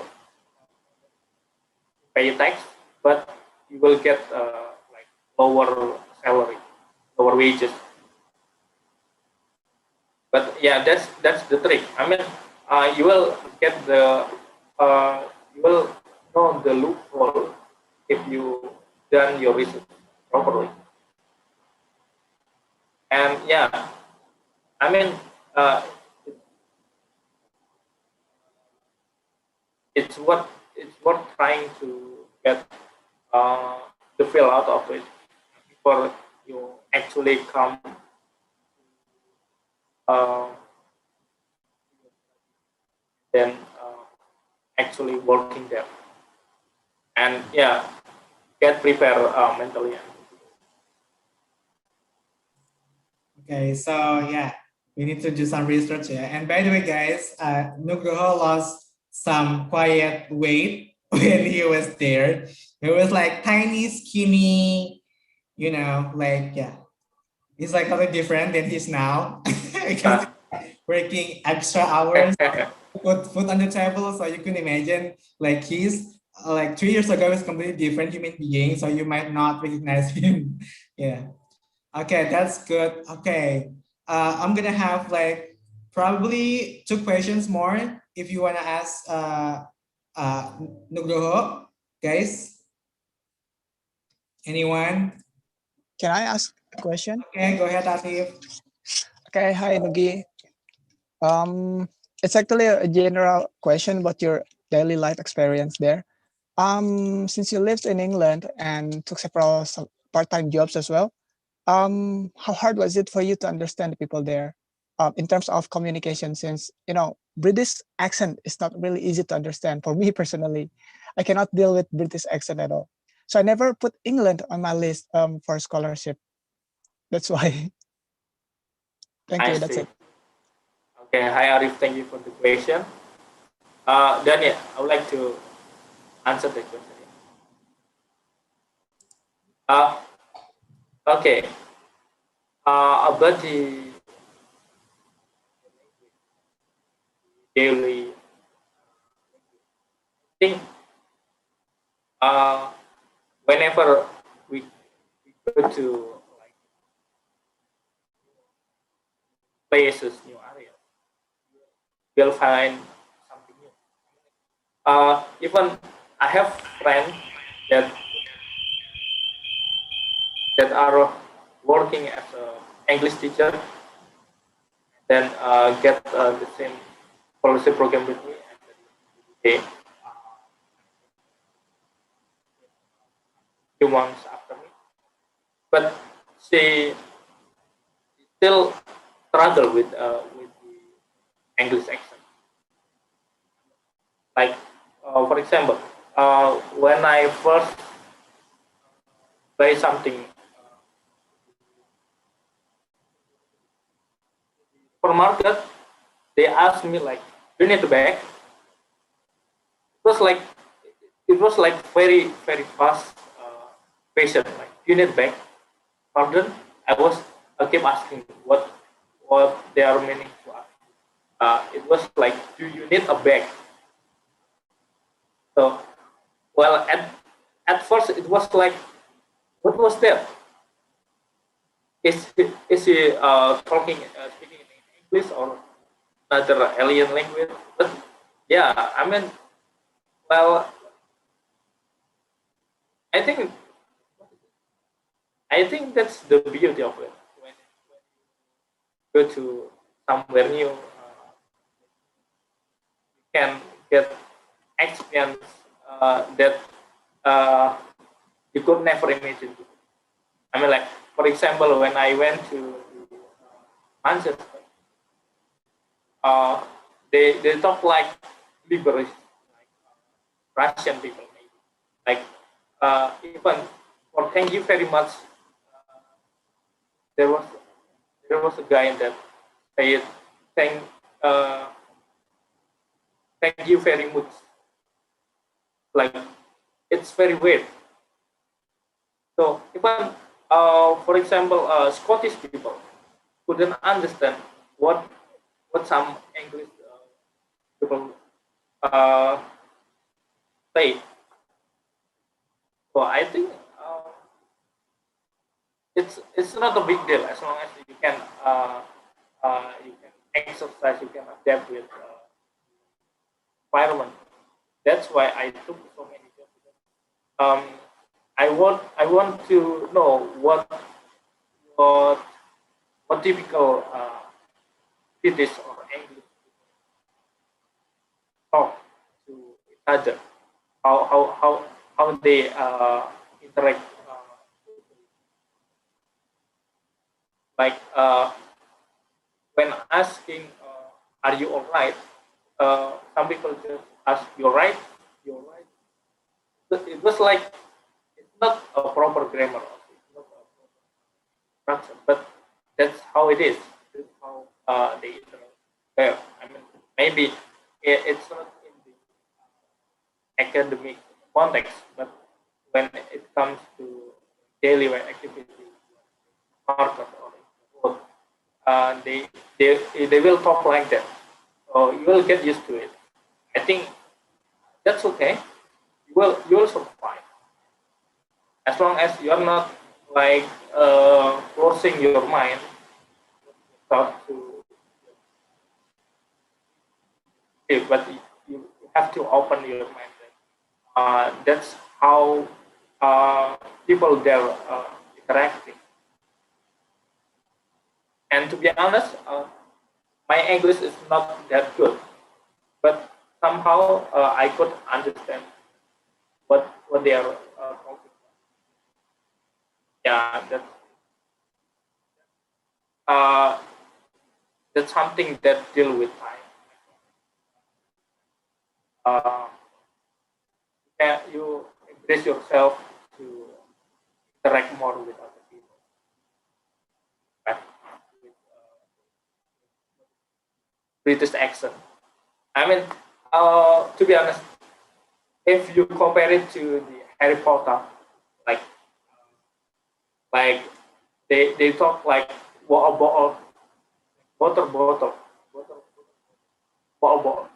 pay tax, but you will get like lower salary, lower wages. But yeah, that's the trick. I mean, you will get you will know the loophole if you done your research properly. And yeah, I mean, uh, it's worth trying to get uh, the feel out of it before you actually come uh, then actually working there. And yeah, get prepared mentally. Okay, so yeah, We need to do some research. Yeah. And by the way, guys, Nugroho lost some quiet weight when he was there. He was like tiny, skinny, you know, like, yeah. He's like totally different than he's now because he's working extra hours, put food on the table. So you can imagine like he's like 3 years ago was completely different human being. So you might not recognize him. Yeah. Okay, that's good. Okay. I'm gonna have like probably 2 questions more if you wanna ask Nugroho, guys. Anyone? Can I ask a question? Okay, go ahead, Atif. Okay, hi Nugi. It's actually a general question about your daily life experience there. Since you lived in England and took several some part-time jobs as well, how hard was it for you to understand the people there, in terms of communication? Since British accent is not really easy to understand for me personally. I cannot deal with British accent at all, so I never put England on my list for scholarship. That's why. Thank I you. That's see. it. Okay, hi Arif, thank you for the question. Daniel, I would like to answer the question. Uh, okay, about the daily thing, whenever we go to like places, new areas, we'll find something new. Even I have friends that are working as a English teacher, then get the same policy program with me, and they few months after me, but she still struggle with the English accent. Like for example, when I first buy something supermarket, they asked me like, "Do you need a bag?" Was like it was like very fast question. Like, "Do you need a bag?" Pardon? I keep asking what they are meaning to ask. It was like, "Do you need a bag?" So, well, at first it was like, "What was that? Is he talking speaking in English or another alien language?" But yeah, I mean, well, I think that's the beauty of it. When you go to somewhere new, you can get experience that uh, you could never imagine. I mean, like for example, when I went to Manchester, uh, they talk like liberals, like Russian people, maybe. Like even for thank you very much, there was a guy that said thank uh, thank you very much. Like it's very weird. So even for example, Scottish people couldn't understand what some English people uh, say. So I think it's not a big deal as long as you can exercise, you can adapt with environment. That's why I took so many jobs. Um, I want to know what typical British or English talk to each other. How they interact. Like when asking, "Are you alright?" Some people just ask, "You're right, you're right." It was like it's not a proper grammar, it's not a proper structure, but that's how it is. That's how they well, I mean, maybe it's not in the academic context, but when it comes to daily activity, market or both, they will talk like that. So you will get used to it. I think that's okay. You will survive as long as you are not like closing your mind start to but you have to open your mind. That's how people there interacting. And to be honest, my English is not that good, but somehow I could understand what they are talking about. Yeah, uh, that's something that deal with time. You embrace yourself to interact more with other people, right? With British accent. I mean, to be honest, if you compare it to the Harry Potter, like like they talk like water bottle, water bottle, water bottle.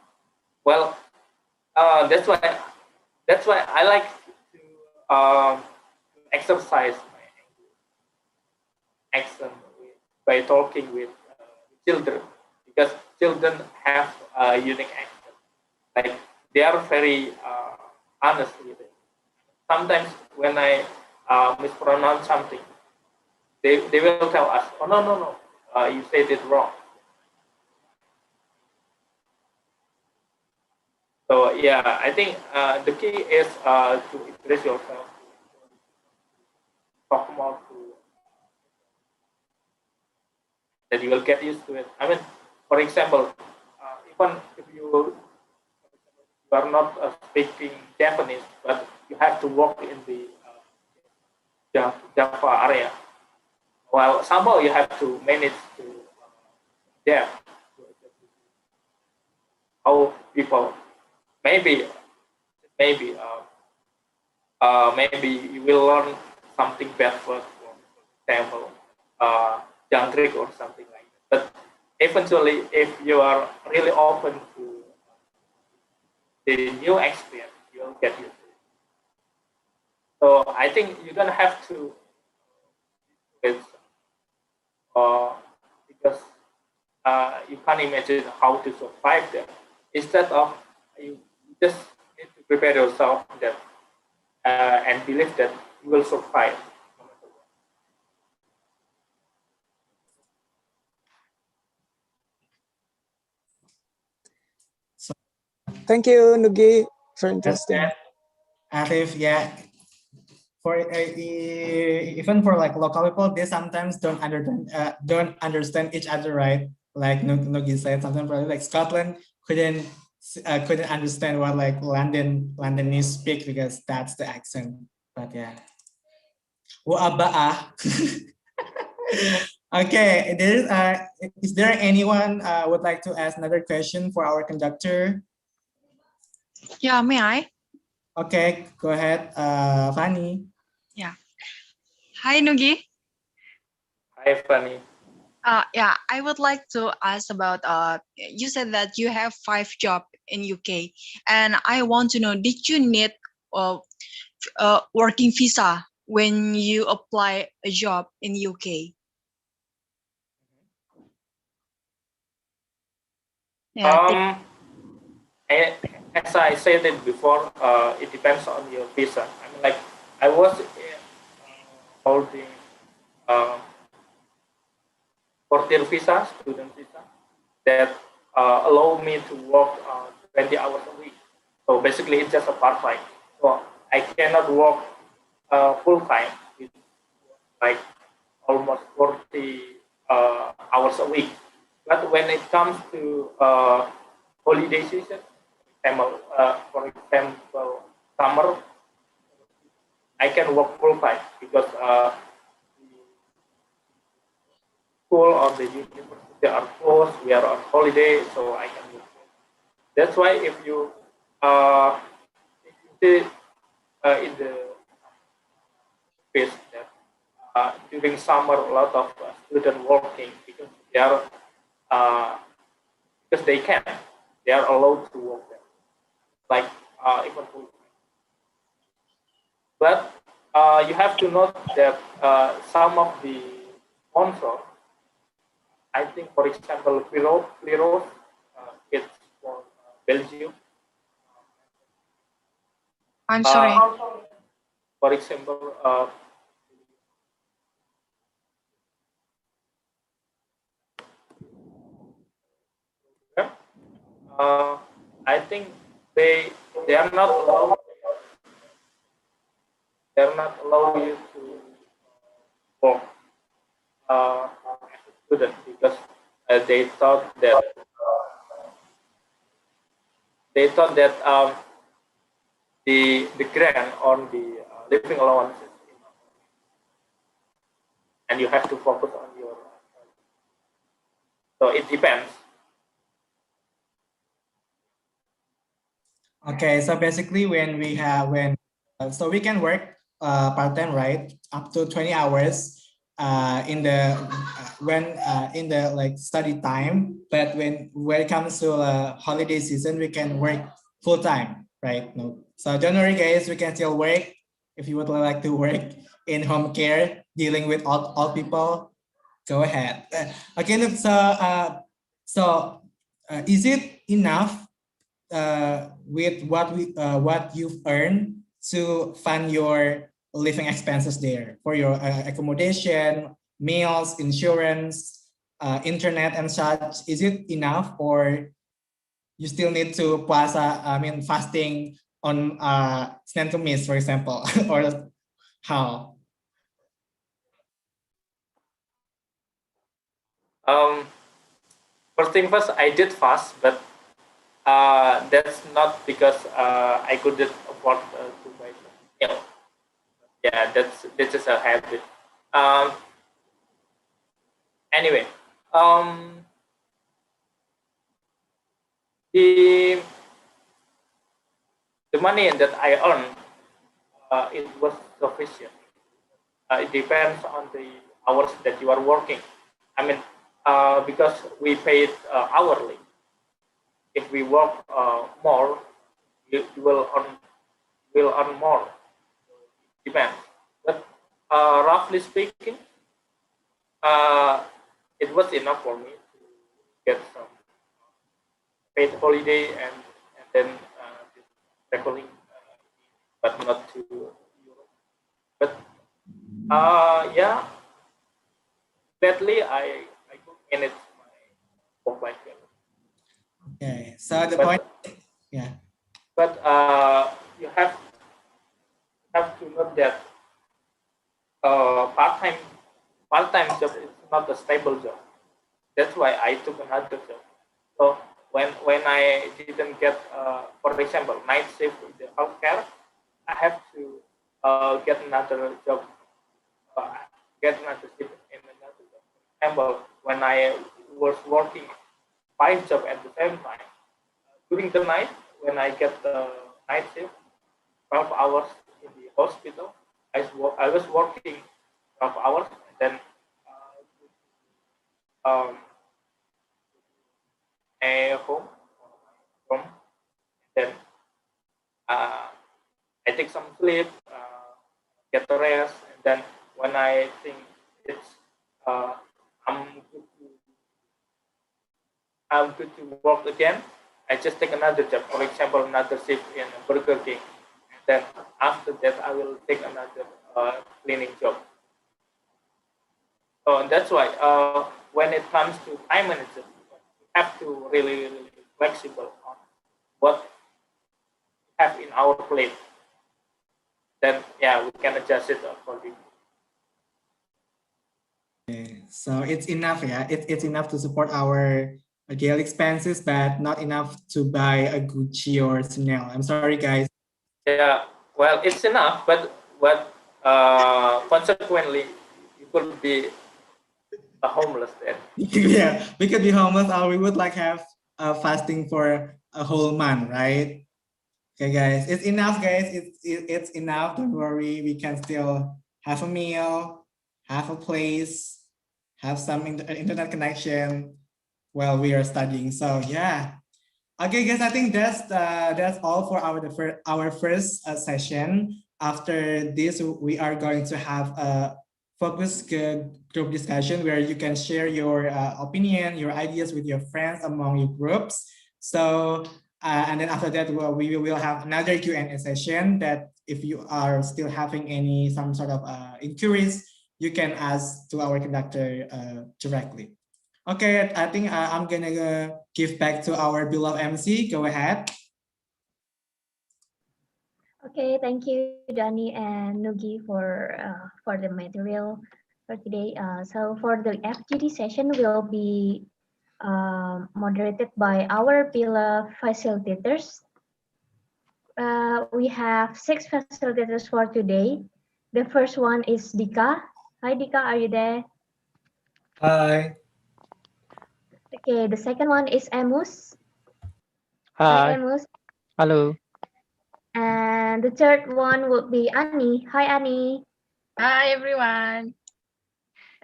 Well, that's why I like to exercise my accent by talking with children, because children have a unique accent. Like they are very honest with it. Sometimes when I mispronounce something, they will tell us, "Oh no, you said it wrong." So yeah, I think the key is to express yourself, talk more to that you will get used to it. I mean, for example, even if you are not speaking Japanese, but you have to work in the Java area, well, somehow you have to manage to adapt how people maybe maybe maybe you will learn something bad first, for example, jangkrik or something like that. But eventually, if you are really open to the new experience, you'll get used to it. So I think you don't have to, it's, because you can't imagine how to survive there. Instead of you just need to prepare yourself that and believe that you will survive. So Thank you, Nugi. Very that's interesting. that. Arif, yeah. For even for like local people, they sometimes don't understand each other, right? Like Nogi said, sometimes probably like Scotland couldn't understand what like Londonese speak because that's the accent. But yeah, Wa'aba'ah. Okay, is there anyone would like to ask another question for our conductor? Yeah, may I? Okay, go ahead, Fanny. Yeah. Hi, Nugi. Hi, Fanny. Yeah, I would like to ask about you said that you have 5 jobs in UK, and I want to know, did you need working visa when you apply a job in UK? Yeah. As I said it before, it depends on your visa. I mean, like I was holding uh, 14 visa, student visa, that allow me to work 20 hours a week. So basically, it's just a part time. So I cannot work full time, with like almost 40 hours a week. But when it comes to holiday season, for example, summer, I can work full time because the school or the university they are closed, we are on holiday, so I can use it. That's why if you see in the space that during summer a lot of students working because they are because they are allowed to work there, like even full. But you have to note that some of the sponsors, I think, for example, Pliros, it's for Belgium. I'm sorry. For example, I think they are not allowed. They are not allowed you to work as a student because they thought that the grant on the living allowance is enough, and you have to focus on your. So it depends. Okay, so basically so we can work part-time, right? Up to 20 hours in the in the like study time, but when it comes to holiday season, we can work full-time, right? No. So don't worry guys, we can still work if you would like to work in home care, dealing with all people, go ahead. Okay, look, so is it enough with what you've earned to fund your living expenses there for your accommodation, meals, insurance, internet, and such? Is it enough, or you still need to puasa? I mean, fasting on Senin Kamis, for example, or how? First thing first, I did fast, but that's not because I couldn't afford to buy some meal. Yeah, that's just a habit. Um, anyway, um, the the money that I earned, it was sufficient. It depends on the hours that you are working. I mean, because we paid hourly. If we work more, you will earn more. Depends. But roughly speaking, uh, it was enough for me to get some paid holiday and then traveling, but not to Europe. But yeah, badly I could manage my work life balance. Okay, so the But point, yeah. but you have to note that part time job is not a stable job. That's why I took another job. So when I didn't get, for example, night shift in the healthcare, I have to get another job, uh, get another shift in another job. For example, when I was working 5 jobs at the same time, during the night, when I get the night shift, 12 hours in the hospital, I was working 12 hours, and then um, a home, then I take some sleep, get the rest, and then when I think it's I'm good to, I'm good to work again, I just take another job. For example, another shift in Burger King, and then after that I will take another cleaning job. So that's why when it comes to time management, we have to really flexible on what we have in our plate. Then yeah, we can adjust it accordingly. So it's enough, yeah. It's enough to support our daily expenses, but not enough to buy a Gucci or Chanel. I'm sorry, guys. Yeah, well, it's enough, but consequently, you could be a homeless then. Yeah, we could be homeless, or we would like have fasting for a whole month, right? Okay, guys, it's enough, guys. It's enough. Don't worry. We can still have a meal, have a place, have some internet connection while we are studying. So yeah. Okay, guys. I think that's all for our first session. After this, we are going to have a focus group discussion where you can share your opinion, your ideas with your friends among your groups. So and then after that, we will have another Q&A session that if you are still having some sort of inquiries, you can ask to our conductor directly. Okay, I think I'm gonna give back to our beloved MC. Go ahead. Okay, thank you, Danny and Nugi for the material for today. So for the FGD session will be moderated by our beloved facilitators. We have 6 facilitators for today. The first one is Dika. Hi, Dika, are you there? Hi. Okay, the second one is Amos. Hi. Amos. Hello. And the third one would be Annie. Hi, Annie. Hi, everyone.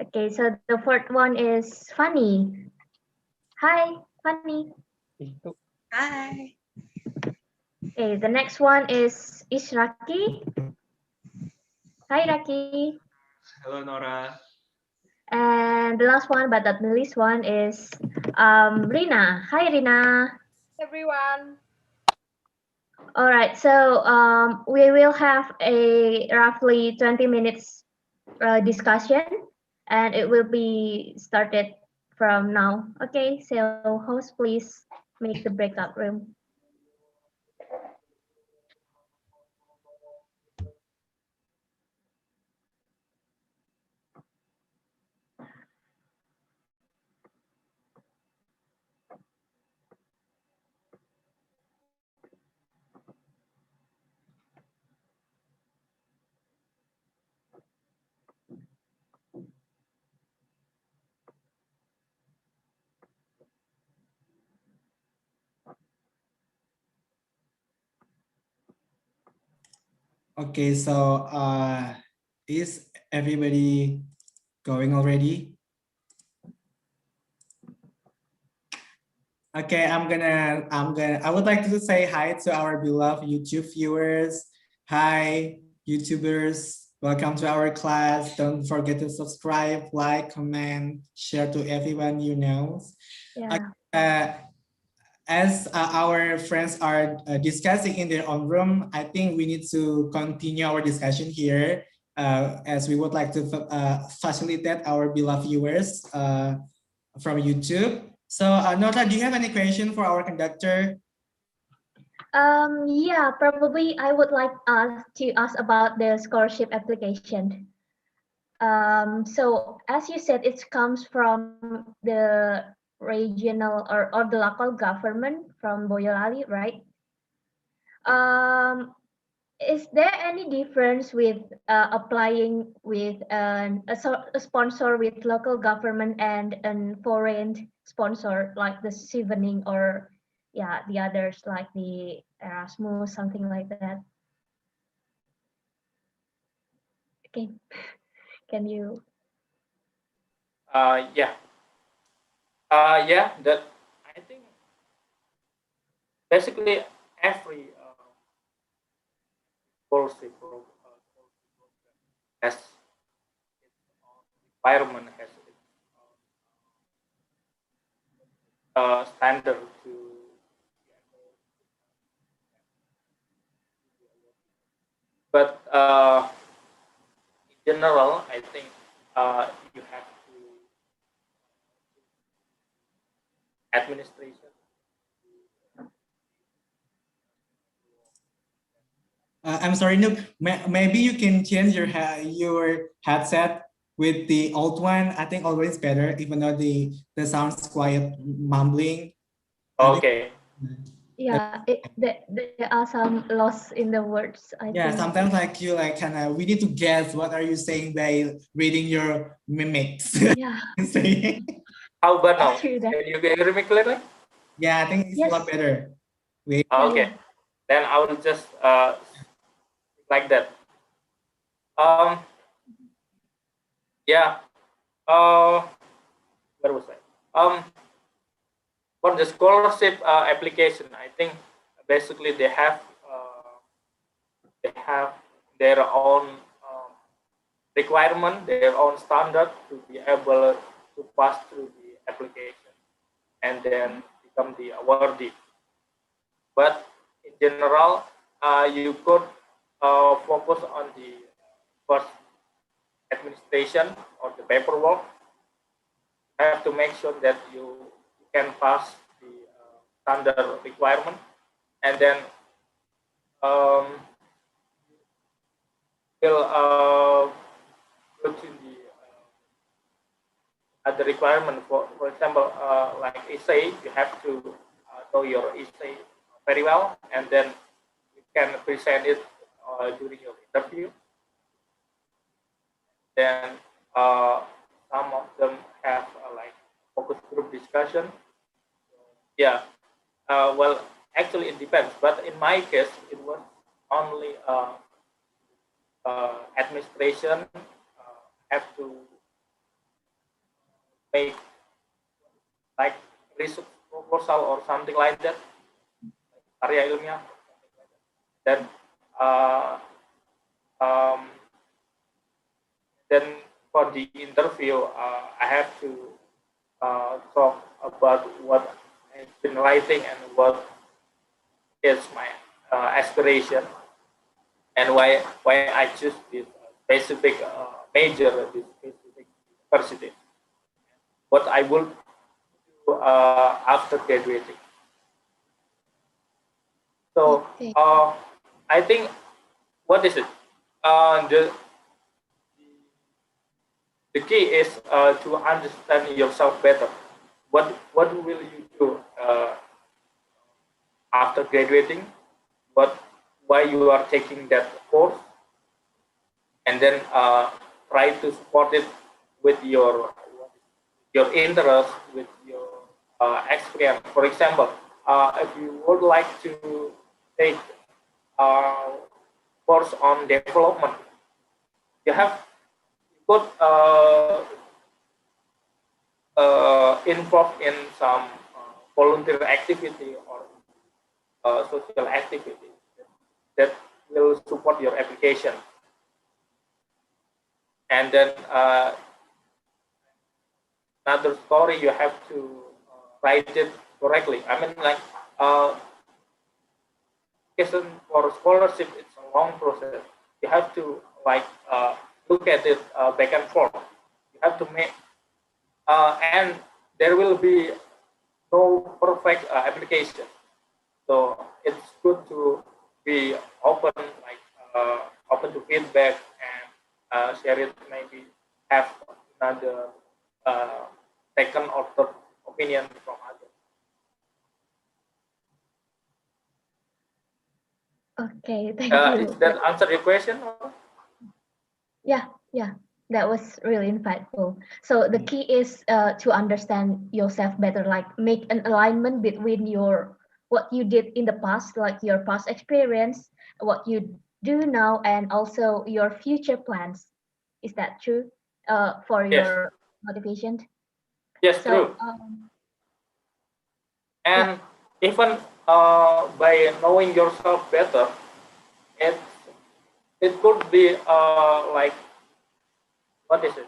Okay, so the fourth one is Funny. Hi, Funny. Hi. Okay, the next one is Raki. Hi, Raki. Hello, Nora. And the last one, but not the least one, is Rina. Hi, Rina. Everyone. All right, so we will have a roughly 20 minutes discussion, and it will be started from now. Okay, so host, please make the breakout room. Okay, so is everybody going already? Okay, I would like to say hi to our beloved YouTube viewers. Hi, YouTubers. Welcome to our class. Don't forget to subscribe, like, comment, share to everyone you know. Yeah. As our friends are discussing in their own room, I think we need to continue our discussion here as we would like to facilitate our beloved viewers from YouTube. So Nora, do you have any question for our conductor? Yeah, probably I would like to ask about the scholarship application. So as you said, it comes from the regional or the local government from Boyolali, right? Is there any difference with applying with a sponsor with local government and a foreign sponsor like the Chevening or yeah the others like the Erasmus, something like that? Okay, can you? Yeah. Yeah. That I think basically every scholarship has its own environment, has its standard to. But in general, I think you have to administration. I'm sorry, Nook. Maybe you can change your headset with the old one. I think always better, even though the sound's quite mumbling. Okay. Yeah, there are some loss in the words, I Yeah, think. sometimes like you like kind of we need to guess what are you saying by reading your mimics. Yeah, Saying. How about now? it's true that. Can you hear me clearly? Yeah, I think it's a Yes. lot better. Wait. Yeah, Okay, yeah. then I will just like that. Um, yeah. Where was I? For the scholarship application, I think basically they have their own requirement, their own standard to be able to pass through the application and then become the awardee. But in general, you could focus on the first administration or the paperwork. You have to make sure that you can pass the standard requirement, and then um, will go to the other requirement. For example, like essay, you have to know your essay very well, and then you can present it during your interview. Then some of them have like focus group discussion. Yeah, well, actually it depends, but in my case, it was only administration have to make like research proposal or something like that, karya ilmiah. Then uh, um, then for the interview, I have to talk about what I've been writing and what is my aspiration and why I choose this specific major, this specific university. What I will do after graduating. So Okay. I think what is it? The key is to understand yourself better. What will you do after graduating? What why you are taking that course, and then try to support it with your interest, with your experience. For example, if you would like to take a course on development, you have you could involved in some volunteer activity or social activity that will support your application. And then another story, you have to write it correctly. I mean, like application for scholarship, it's a long process. You have to like look at it back and forth. You have to make and there will be no perfect application. So it's good to be open, like open to feedback and share it. Maybe have another uh, second or third opinion from others. Okay, thank you. Is that answer your question? Yeah, yeah, that was really insightful. So the key is to understand yourself better, like make an alignment between your what you did in the past, like your past experience, what you do now, and also your future plans. Is that true? For Yes. your motivation. Yes, So true. yeah, And even by knowing yourself better, it it could be like what is it?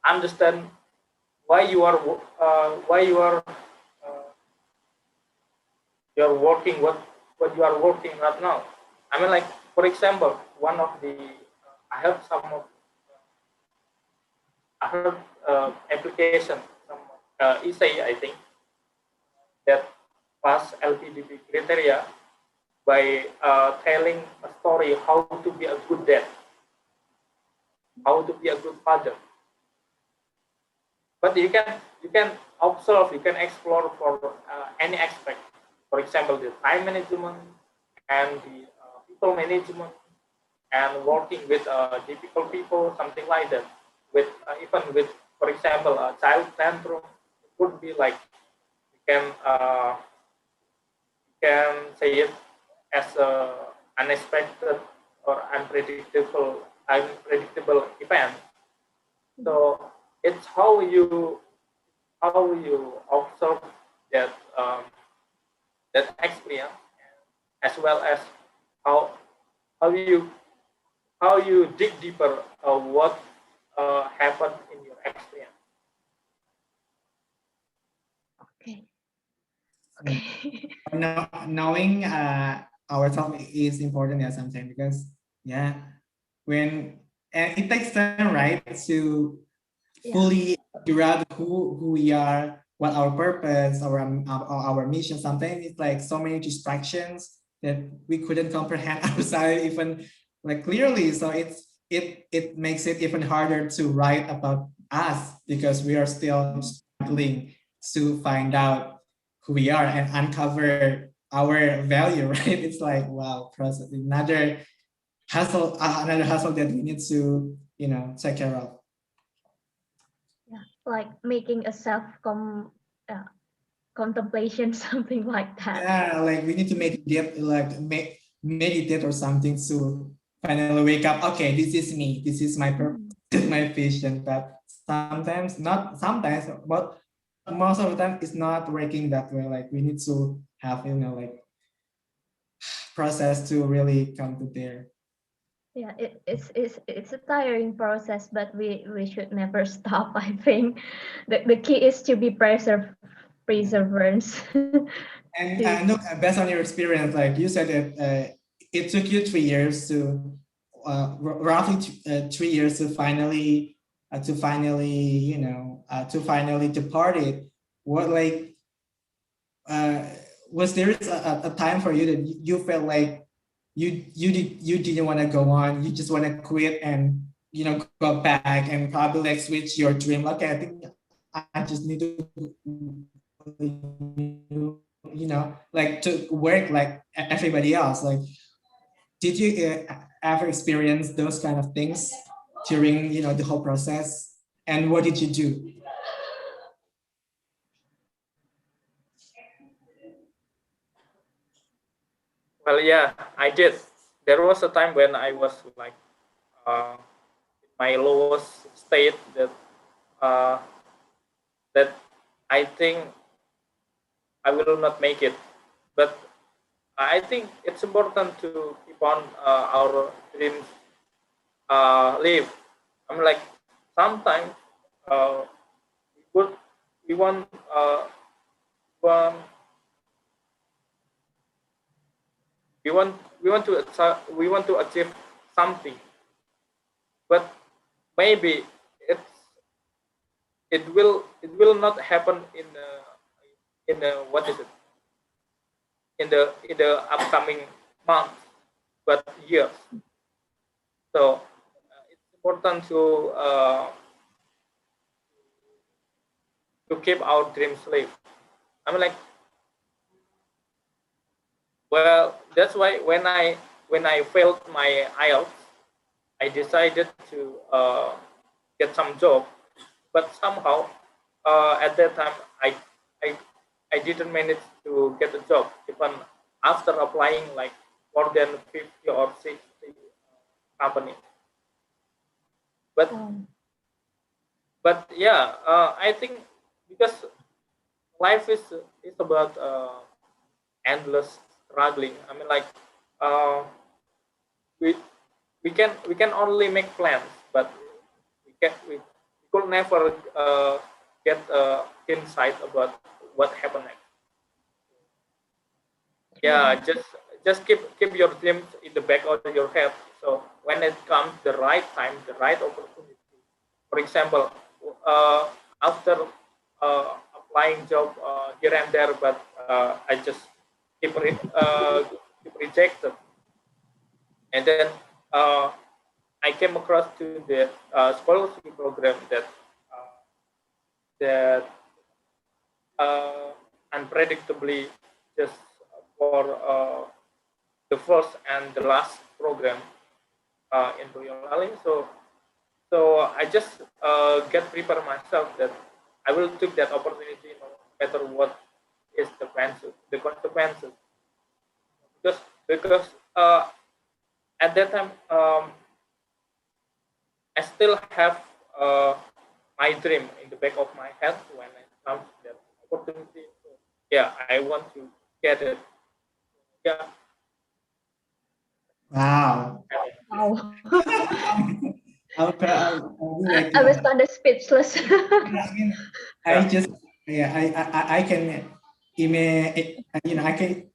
Understand why you are why uh, you're working what you are working right now. I mean, like for example, one of the I have some of I have application some essay I think that pass LPDP criteria by telling a story how to be a good dad, how to be a good father. But you can observe, you can explore for any aspect. for example, the time management and the people management and working with difficult people, something like that. With even with, for example, a child tantrum, it would be like you can say it as a unexpected or unpredictable event. So it's how you observe that that experience, as well as how how you how you dig deeper what happened in your experience. Okay. Mm. Okay. Knowing ourselves is important at some time, because yeah, when and it takes time, right, to fully figure out who we are, what our purpose, our mission. Sometimes it's like so many distractions that we couldn't comprehend ourselves even like clearly. So it makes it even harder to write about us, because we are still struggling to find out who we are and uncover our value, right? It's like, wow, process, another hustle that we need to, take care of. Yeah, like making a contemplation, something like that. Yeah, like we need to meditate, like meditate or something to finally wake up. Okay, this is me. This is my purpose. This is my vision. But sometimes, not sometimes, but most of the time, it's not working that way. Like we need to have, like process to really come to there. Yeah, it's a tiring process, but we should never stop. I think the key is to be perseverance. And look, based on your experience, like you said that it took you 3 years to, roughly 3 years to finally depart it. What, like, uh, was there a time for you that you felt like you didn't want to go on, you just want to quit and go back and probably like switch your dream? Okay, I think I just need to, like to work like everybody else. Like, did you ever experience those kind of things during the whole process? And what did you do? Well, yeah, I did. There was a time when I was like uh, my lowest state, uh, that I think I will not make it. But I think it's important to keep on our dreams live. I'm like, sometimes uh, we would we want want we want to achieve something, but maybe it's it will not happen in what is it, in the upcoming months, but years. So it's important to keep our dreams live. I'm like, well, that's why when I failed my IELTS, I decided to get some job, but somehow at that time I I didn't manage to get a job even after applying like more than 50 or 60 companies. But yeah, I think because life is about endless struggling. I mean, like uh, we we can only make plans, but we could never get insight about what happened next. Yeah, just keep your dreams in the back of your head. So when it comes the right time, the right opportunity, for example, uh, after applying job here and there, but I just keep rejected, and then uh, I came across to the scholarship program that uh, unpredictably just for the first and the last program in Boyolali. So I just get prepare myself that I will take that opportunity no matter what is the consequences. Because at that time I still have my dream in the back of my head when it comes to that opportunity. So, yeah, I want to get it. Yeah. Wow. Wow. I'll like I was kind of speechless. I mean, I just yeah, I can I can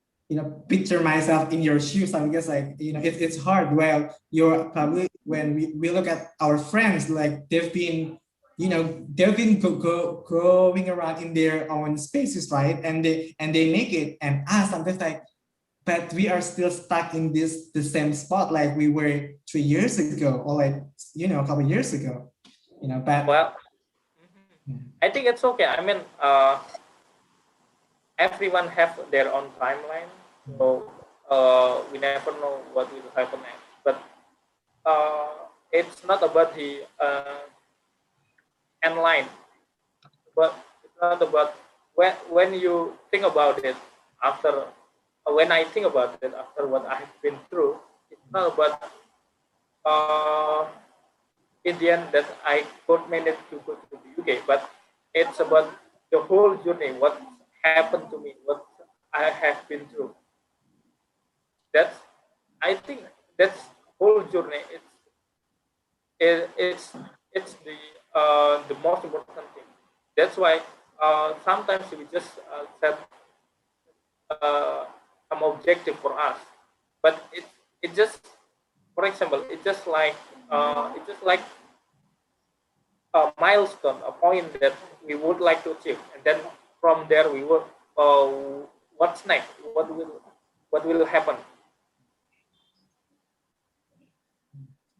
picture myself in your shoes. I guess like it's hard. Well, you're probably when we look at our friends, like they've been going around in their own spaces, right? And they make it, and us sometimes like, but we are still stuck in the same spot like we were 3 years ago, or like a couple of years ago. But well, I think it's okay. I mean, everyone have their own timeline, so we never know what will happen next. But it's not about the end line, but it's not about when you think about it after. When I think about it after what I've been through, it's not about in the end that I could manage to go to the UK, but it's about the whole journey, what happened to me, what I have been through. That's I think that's whole journey. It's the most important thing. That's why sometimes we just set some objective for us, but it just, for example, it's just like a milestone, a point that we would like to achieve, and then from there we will what's next, what will happen.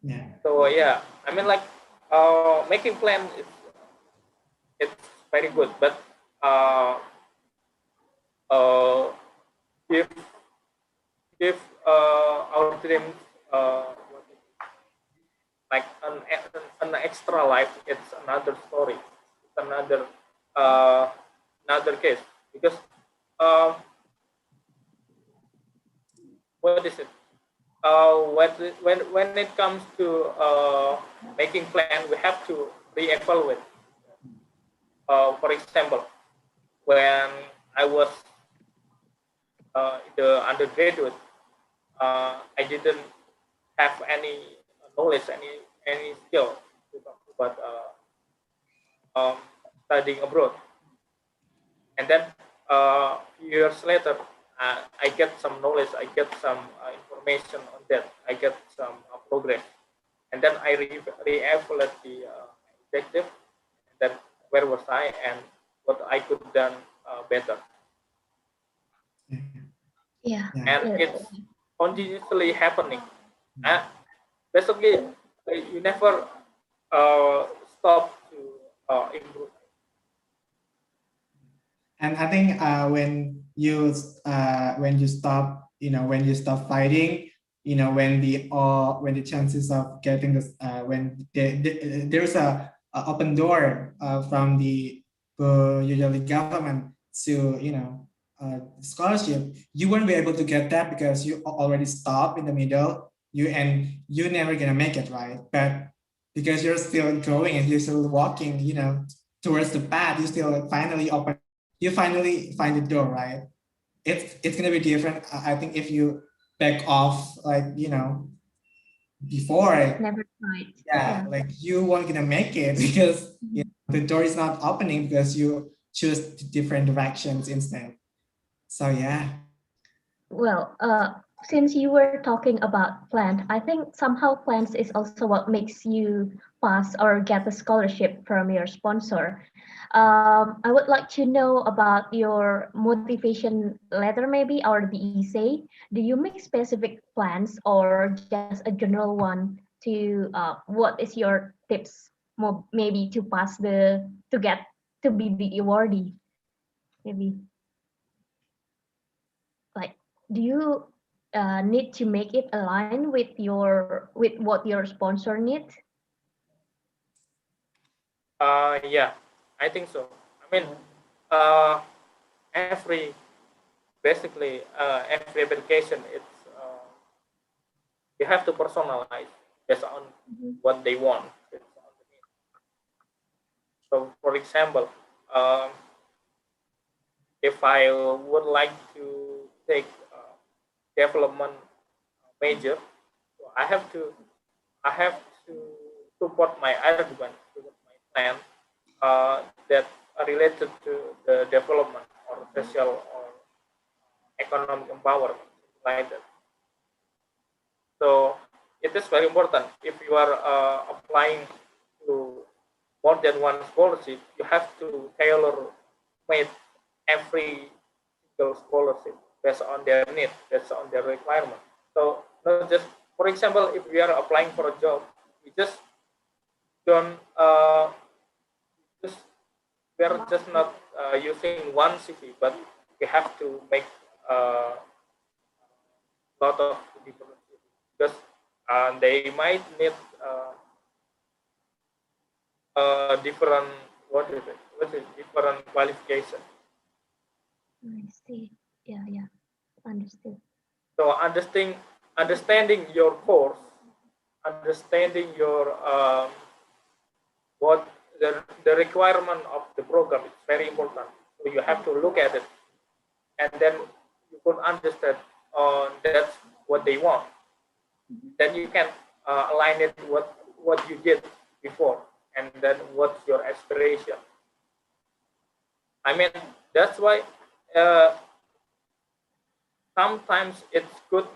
yeah. So yeah, I mean like making plan is it's very good, but uh, uh, if if our dreams like an extra life, it's another story, it's another case, because uh, what is it? When it comes to making plan, we have to reevaluate. For example, when I was the undergraduate, I didn't have any knowledge, any skill to talk about studying abroad. And then few years later, I get some knowledge, I get some information on that, I get some progress, and then I re-evaluate the objective. And then where was I and what I could have done better. Yeah. And it's continuously happening. Basically, you never stop to improve. And I think when you stop, when you stop fighting, when the chances of getting this, when there's a open door from the usually government to scholarship, you won't be able to get that because you already stop in the middle. You're never gonna make it, right? But because you're still going and you're still walking, towards the path, you still you finally find the door, right? It's gonna be different. I think if you back off, like before, Never tried. yeah, like you won't gonna make it because the door is not opening because you choose different directions instead. So yeah. Well, since you were talking about plant, I think somehow plants is also what makes you pass or get a scholarship from your sponsor. I would like to know about your motivation letter, maybe, or the essay. Do you make specific plans or just a general one to what is your tips, maybe to pass to get to be the awardee, maybe like do you need to make it align with what your sponsor needs? Yeah, I think so. I mean, uh, every basically every application, it's you have to personalize based on what they want. So, for example, um, if I would like to take development major, so I have to support my argument, support my plan that are related to the development or social or economic empowerment, like that. So it is very important if you are applying to more than one scholarship, you have to tailor made every single scholarship based on their need, based on their requirement. So not just, for example, if we are applying for a job, we just don't just we are just not using one CV, but we have to make a lot of different CVs because they might need different different qualification. I see. Yeah, yeah, understood. So understanding your course, understanding your what the requirement of the program is very important. So you have to look at it, and then you could understand that's what they want. Then you can align it with what you did before, and then what's your aspiration. I mean, that's why sometimes it's good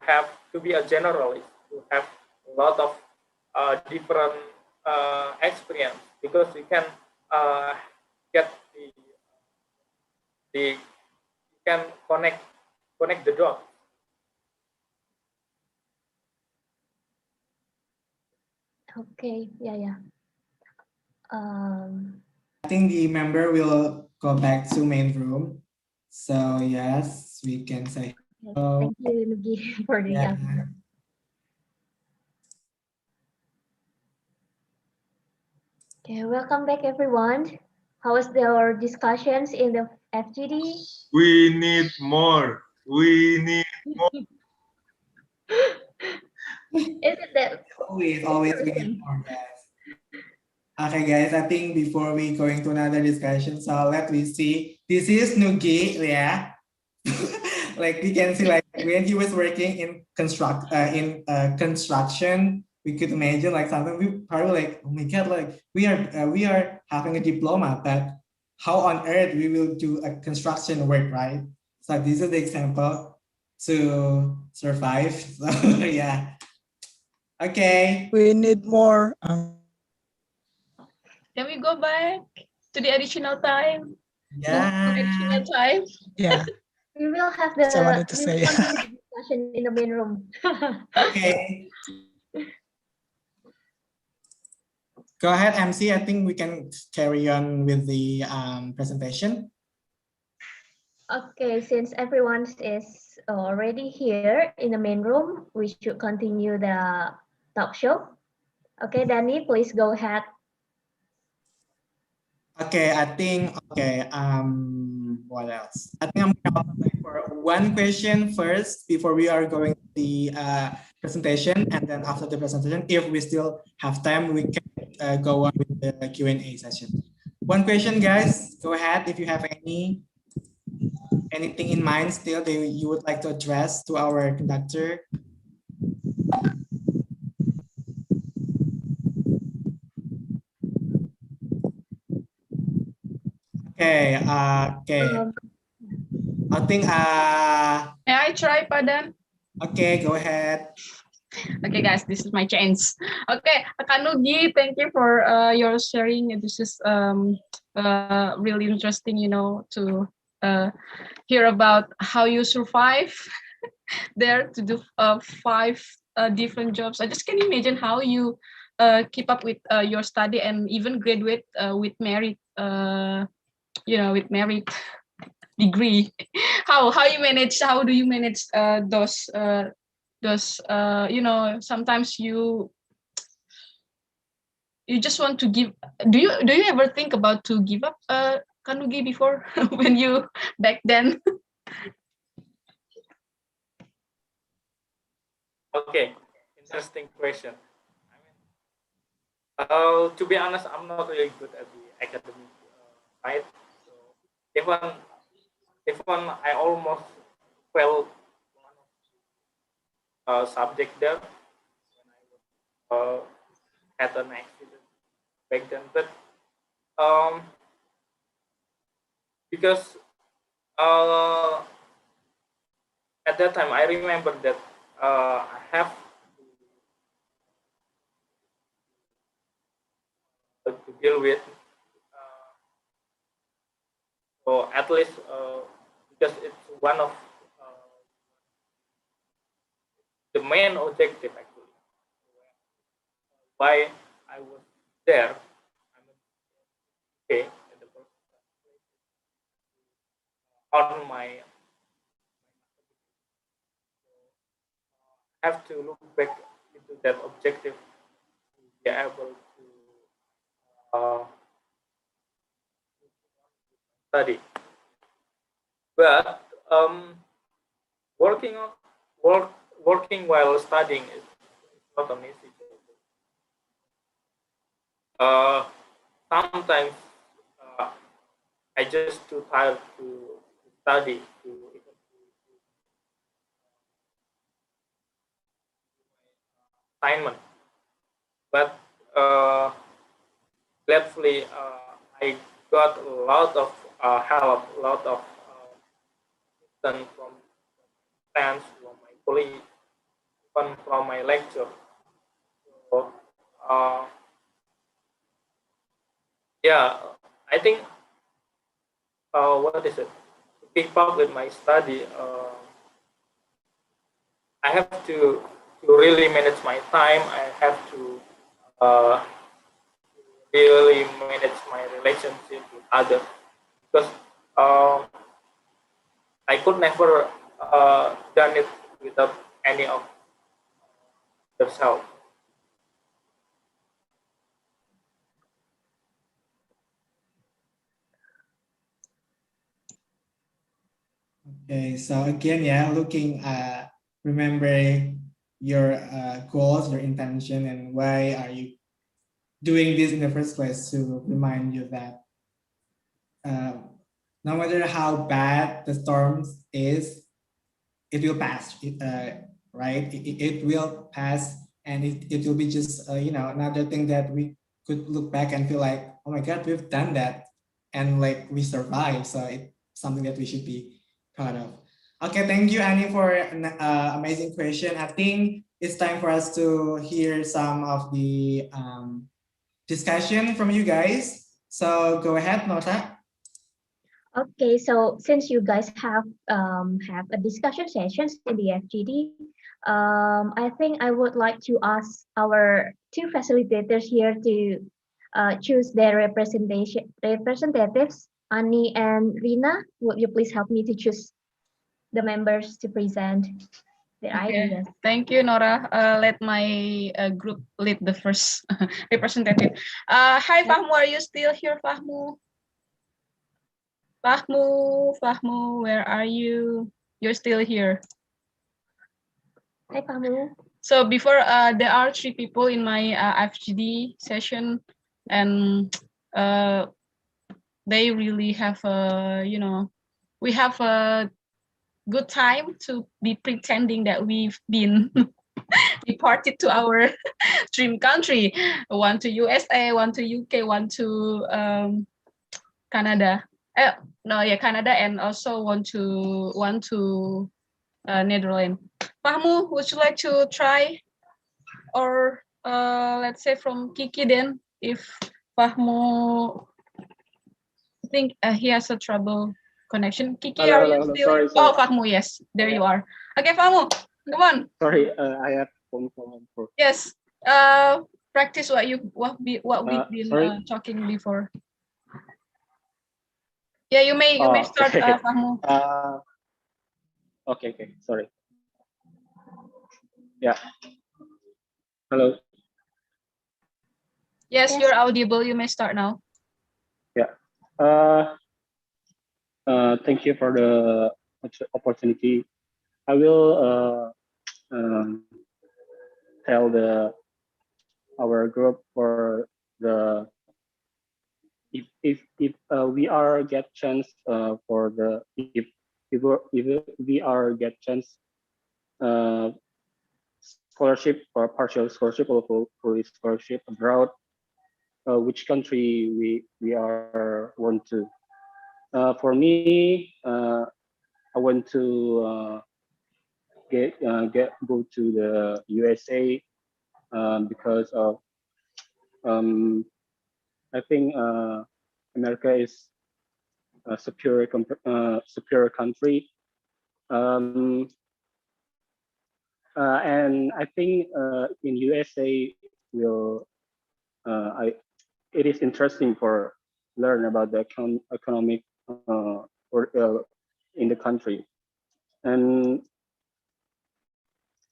have to be a generalist, to have a lot of different experience, because you can get the you can connect the dots. Okay, yeah, yeah. I think the member will go back to main room. So yes, we can say hello. Thank you, Nugi, for the Yeah. answer. Okay, welcome back, everyone. How was our discussions in the FGD? We need more. We need more. Is it that Always we need more, guys. Okay, guys, I think before we going to another discussion, so let me see. This is Nugi, yeah. Like we can see, like when he was working in construction, we could imagine like something we probably like, oh my god, like we are having a diploma, but how on earth we will do a construction work, right? So this is the example to survive. So yeah. Okay. We need more. Can we go back to the additional time? Yeah. Additional time? Yeah. We will have the That's what I wanted to we say. will continue the discussion in the main room. Okay. Go ahead, MC. I think we can carry on with the presentation. Okay, since everyone is already here in the main room, we should continue the talk show. Okay, Danny, please go ahead. Okay, I think, okay, what else? I think I'm gonna apply for one question first before we are going to the presentation, and then after the presentation, if we still have time, we can go on with the Q&A session. One question, guys, go ahead if you have anything in mind still that you would like to address to our conductor. Okay, okay. I think May I try, Padan? Okay, go ahead. Okay, guys, this is my chance. Okay, Kanugi, thank you for your sharing. This is really interesting, to hear about how you survive there to do 5 different jobs. I just can imagine how you keep up with your study and even graduate with merit. With merit. degree. How you manage? How do you manage those you know, sometimes you just want to give. Do you ever think about to give up Kanugi before when you back then? Okay, interesting question. To be honest, I'm not really good at the academic side. So even I almost failed subject there uh, had an accident back then. But um, because at that time I remember that I have to deal with. So at least because it's one of the main objective actually why I was there. I'm okay in the first on my have to look back into that objective to be able to study. But working on working while studying is not an easy job. Sometimes uh, I just too tired to study to even assignment. But gladfully, I got a lot of help, a lot of assistance from friends, from my colleagues, even from my lecture. So, uh, yeah, I think what is it? To keep up with my study, I have to really manage my time. I have to uh, really manage my relationship with others because uh, I could never done it without any of their help. Okay, so again, yeah, looking remembering your goals, your intention, and why are you doing this in the first place to remind you that no matter how bad the storms is, it will pass, right? It will pass, and it will be just you know, another thing that we could look back and feel like, oh my God, we've done that, and like we survived. So it's something that we should be proud of. Okay, thank you, Annie, for an amazing question. I think it's time for us to hear some of the discussion from you guys. So go ahead, Nota. Okay, so since you guys have a discussion sessions in the FGD, I think I would like to ask our two facilitators here to choose their representatives, Annie and Rina. Would you please help me to choose the members to present their Okay, ideas? thank you, Nora. Let my group lead the first representative. Hi, Fahmu, are you still here, Fahmu? Fahmu, where are you? You're still here. Hi, Fahmu. So before, there are 3 people in my FGD session, and they really have a, you know, we have a good time to be pretending that we've been deported to our dream country. One to USA, one to UK, one to Canada. No, yeah, Canada, and also one to Netherlands. Fahmu, would you like to try, or let's say from Kiki then, if Fahmu think he has a trouble connection. Kiki, Hello, are you hello, hello. still? Sorry, Oh, sorry. Fahmu, yes, there you are. Okay, Fahmu, come on. Sorry, I have phone call for. Yes, practice what we've been Sorry. talking before. Yeah, you may start, Okay. Fahmu. Okay. Sorry. Yeah. Hello. Yes, you're audible. You may start now. Yeah. Thank you for the opportunity. I will tell our group for the if we are get chance for the if we are get chance uh, scholarship or partial scholarship or full scholarship abroad, which country we are want to. For me, I want to get go to the USA because of um, I think America is a superior country, um, and I think in USA will I it is interesting for learn about the economic or in the country, and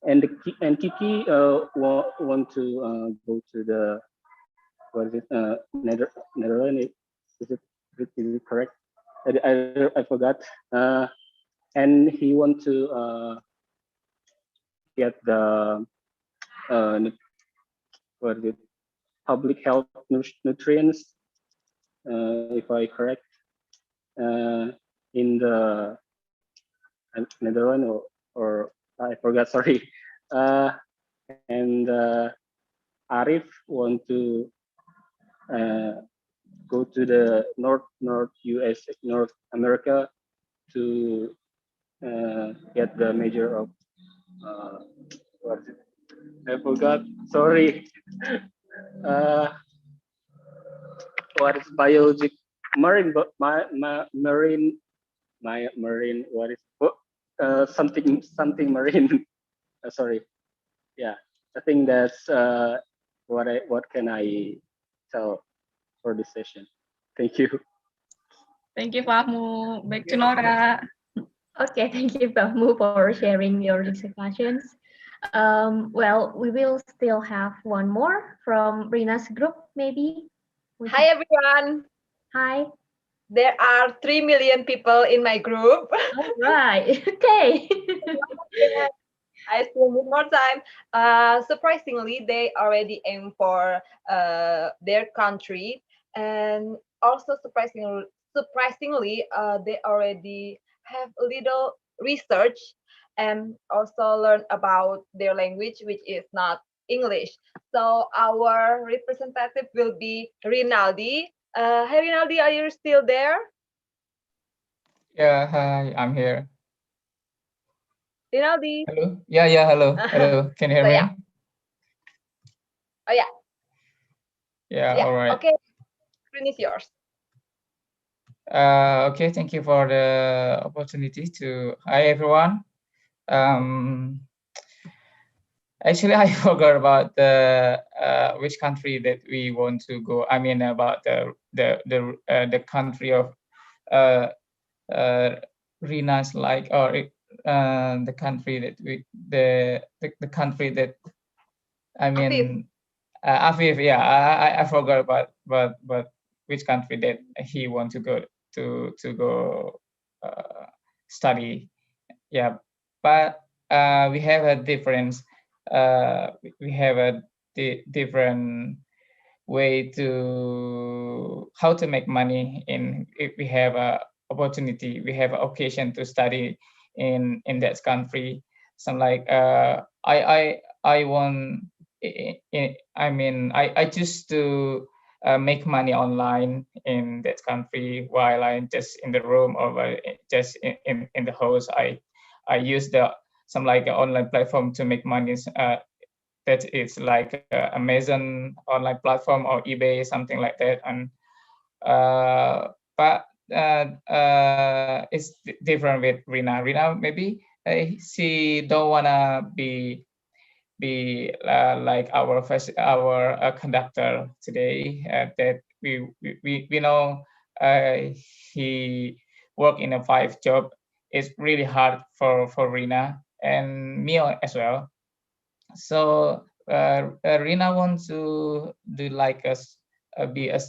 and Kiki want to go to the what is it Netherlands, is it correct? I forgot. And he want to get the what is it public health nutrients, if I correct, in the Netherlands or I forgot. Sorry. And Arif want to go to the North US North America to get the major of what is it? I forgot. Sorry. Uh, what is biology? Marine, but marine. What is something marine? Sorry. Yeah, I think that's what can I tell for this session. Thank you. Thank you, Fahmu. Back to Nora. Okay, thank you, Fahmu, for sharing your discussions. Well, we will still have one more from Rina's group, maybe. Hi, everyone. Hi. There are 3 million people in my group. All right. Okay. I still need more time. Surprisingly, they already aim for their country, and also surprisingly, they already have a little research and also learn about their language, which is not English. So our representative will be Rinaldi. Hey, Rinaldi, are you still there? Yeah, hi, I'm here. Rinaldi. Hello? Yeah, hello. Hello. Can you hear So, me? yeah. Oh, yeah. Yeah, Yeah. all right. Okay. Screen is yours. Okay, thank you for the opportunity to. Hi, everyone. Actually, I forgot about the which country that we want to go. I mean, about the country of Rina's like or the country that we the country that I mean. Afif, yeah, I forgot about which country that he want to go to study. Yeah, but we have a difference. We have a different way to how to make money in if we have a opportunity, we have an occasion to study in that country. Some like I want I mean I choose to make money online in that country while I'm just in the room or just in the house. I use the some like an online platform to make money. That is like Amazon online platform or eBay, something like that. And but it's different with Rina. Rina maybe she don't wanna be like our conductor today. That we know he work in a 5 job. It's really hard for Rina and me as well. So Rina wants to do like be a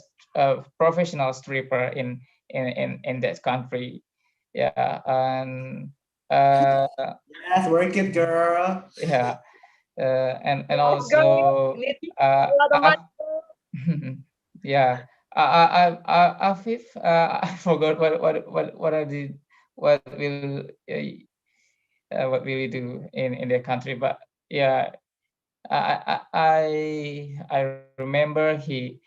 professional stripper in that country. Yeah, and yes, work it, girl. yeah, and Yes, girl. also You need uh, a lot of money. yeah, Afif, I forgot what I did, what will you do in their country, but yeah, I remember he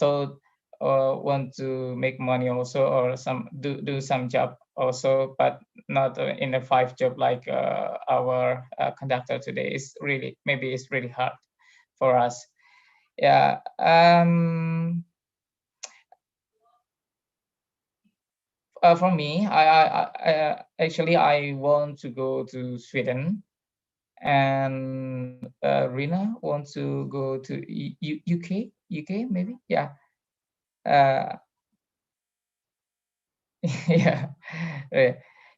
told want to make money also, or do some job also, but not in a 5 job like our conductor today. Maybe it's really hard for us. Yeah. For me, actually I want to go to Sweden, and Rina wants to go to UK maybe. Yeah. Uh, yeah. Uh,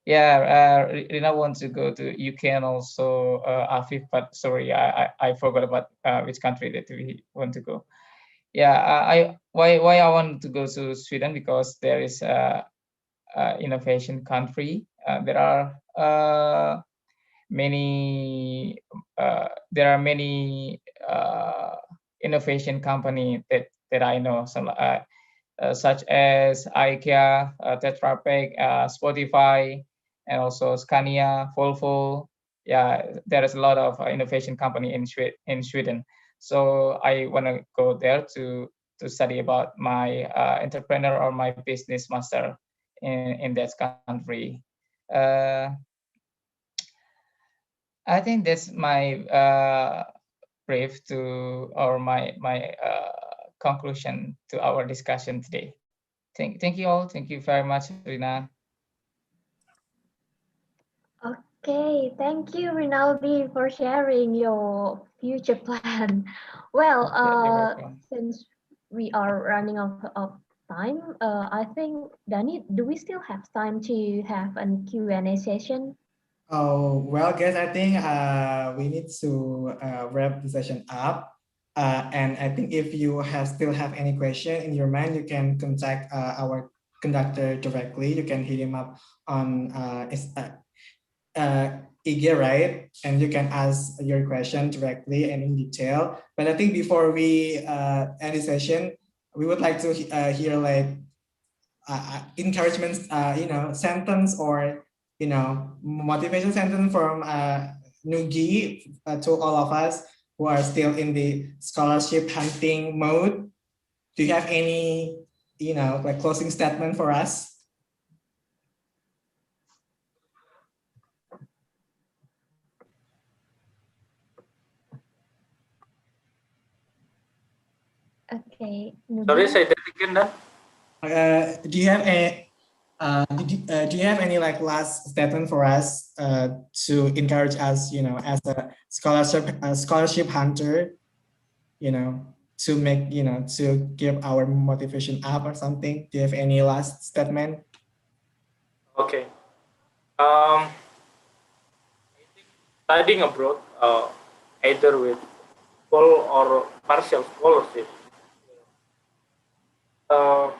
yeah. Rina wants to go to UK, and also Afif, but sorry, I forgot about which country that we want to go. Yeah. Why I want to go to Sweden, because there is innovation country. There are many innovation company that I know, some such as IKEA, Tetra Pak, Spotify, and also Scania, Volvo. Yeah, there is a lot of innovation company in Sweden. So I want to go there to study about my entrepreneur or my business master in that country. Uh, I think that's my brief to, or my conclusion to our discussion today. Thank you all. Thank you very much, Rina. Okay, thank you, Rinaldi, for sharing your future plan. Well, Yeah, you're welcome. since we are running out of time, I think, Danny, do we still have time to have a Q&A session? Oh, well, guys, I think we need to wrap the session up. And I think if you still have any question in your mind, you can contact our conductor directly. You can hit him up on IG, right? And you can ask your question directly and in detail. But I think before we end the session, we would like to hear like encouragement, sentence, or motivation sentence from Nugi, to all of us who are still in the scholarship hunting mode. Do you have any, like closing statement for us? Okay, Sorry, Nugi. say that again, Dan. Do you have a do you have any like last statement for us to encourage us, as a scholarship hunter, to make, to give our motivation up or something? Do you have any last statement? Okay. Studying abroad, either with full or partial scholarship, uh,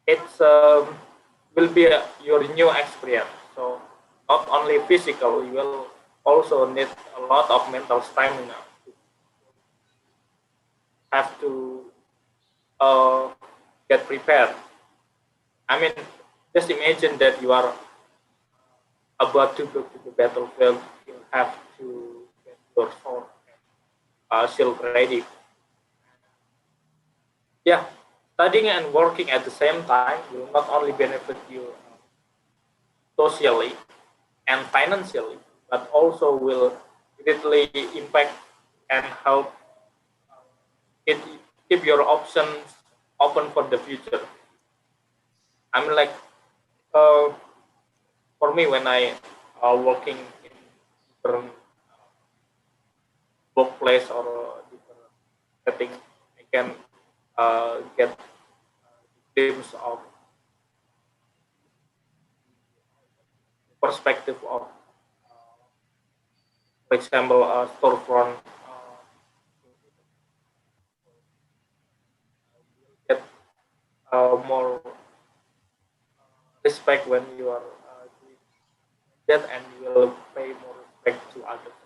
it's will be your new experience. So not only physical, you will also need a lot of mental stamina. Have to uh, get prepared. I mean, just imagine that you are about to go to the battlefield. You have to get your sword and shield ready. Yeah, studying and working at the same time will not only benefit you socially and financially, but also will greatly impact and help it keep your options open for the future. I mean, like for me, when I working in different workplace or different setting, I can get glimpse of perspective of, for example, a storefront. Get more respect when you are doing that, and you will pay more respect to others.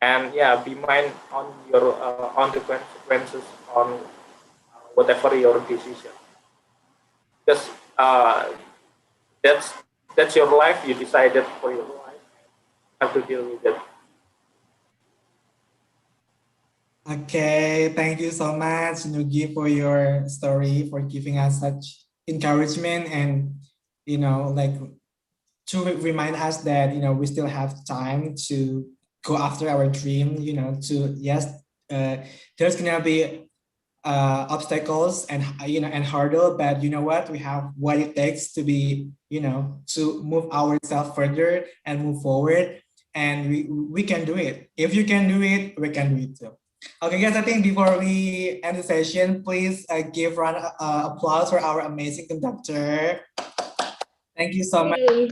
And yeah, be mind on your on the consequences on whatever your decision, because that's your life. You decided for your life. You have to deal with it. Okay, thank you so much, Nugi, for your story, for giving us such encouragement, and like to remind us that we still have time to go after our dream. To yes, there's gonna be obstacles and and hurdle, but you know what? We have what it takes to be to move ourselves further and move forward, and we can do it. If you can do it, we can do it too. Okay, guys, I think before we end the session, please give round applause for our amazing conductor. Thank you so much for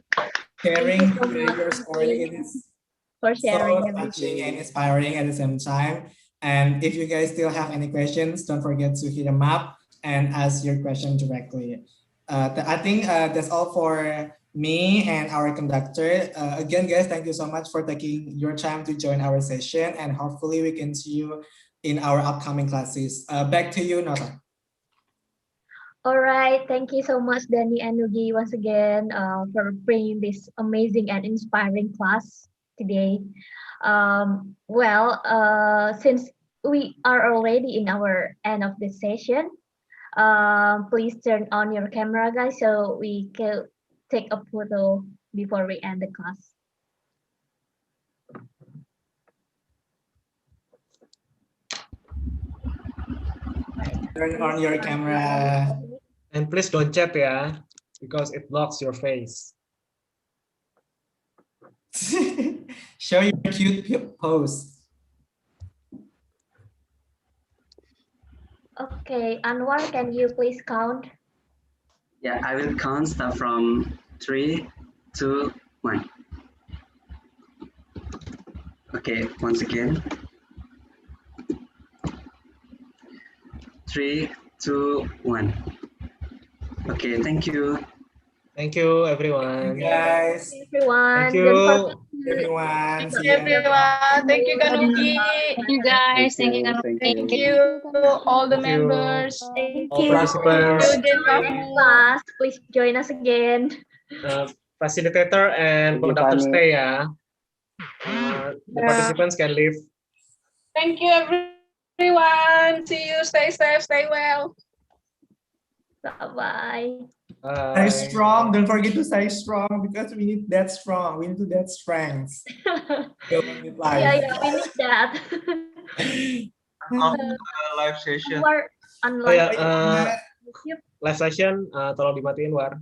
sharing your story. It is for so sharing touching everything. and inspiring at the same time. And if you guys still have any questions, don't forget to hit them up and ask your question directly. I think that's all for me and our conductor. Again, guys, thank you so much for taking your time to join our session, and hopefully we can see you in our upcoming classes. Back to you, Nora. All right, thank you so much, Danny and Nugi, once again for bringing this amazing and inspiring class today. Since we are already in our end of the session, please turn on your camera, guys, so we can take a photo before we end the class. Turn on your camera. And please don't chat ya, because it blocks your face. Show your cute pose. Okay, Anwar, can you please count? Yeah, I will count start from 3, 2, 1. Okay, once again. 3, 2, 1. Okay, thank you. Thank you, everyone. Guys. Everyone. Thank you. Everyone. Thank you, everyone. Thank you, Kanugi. Thank you guys. Thank you, Thank you, all the Thank you. members. Thank All you. participants. Class, please join us again. Facilitator and conductor stay ya. The participants can leave. Thank you, everyone. See you. Stay safe. Stay well. Bye-bye. Stay strong. Don't forget to stay strong, because we need that strong. We need that strength. Yeah, we need that. Live session. Unlike Live session tolong dimatiin, War.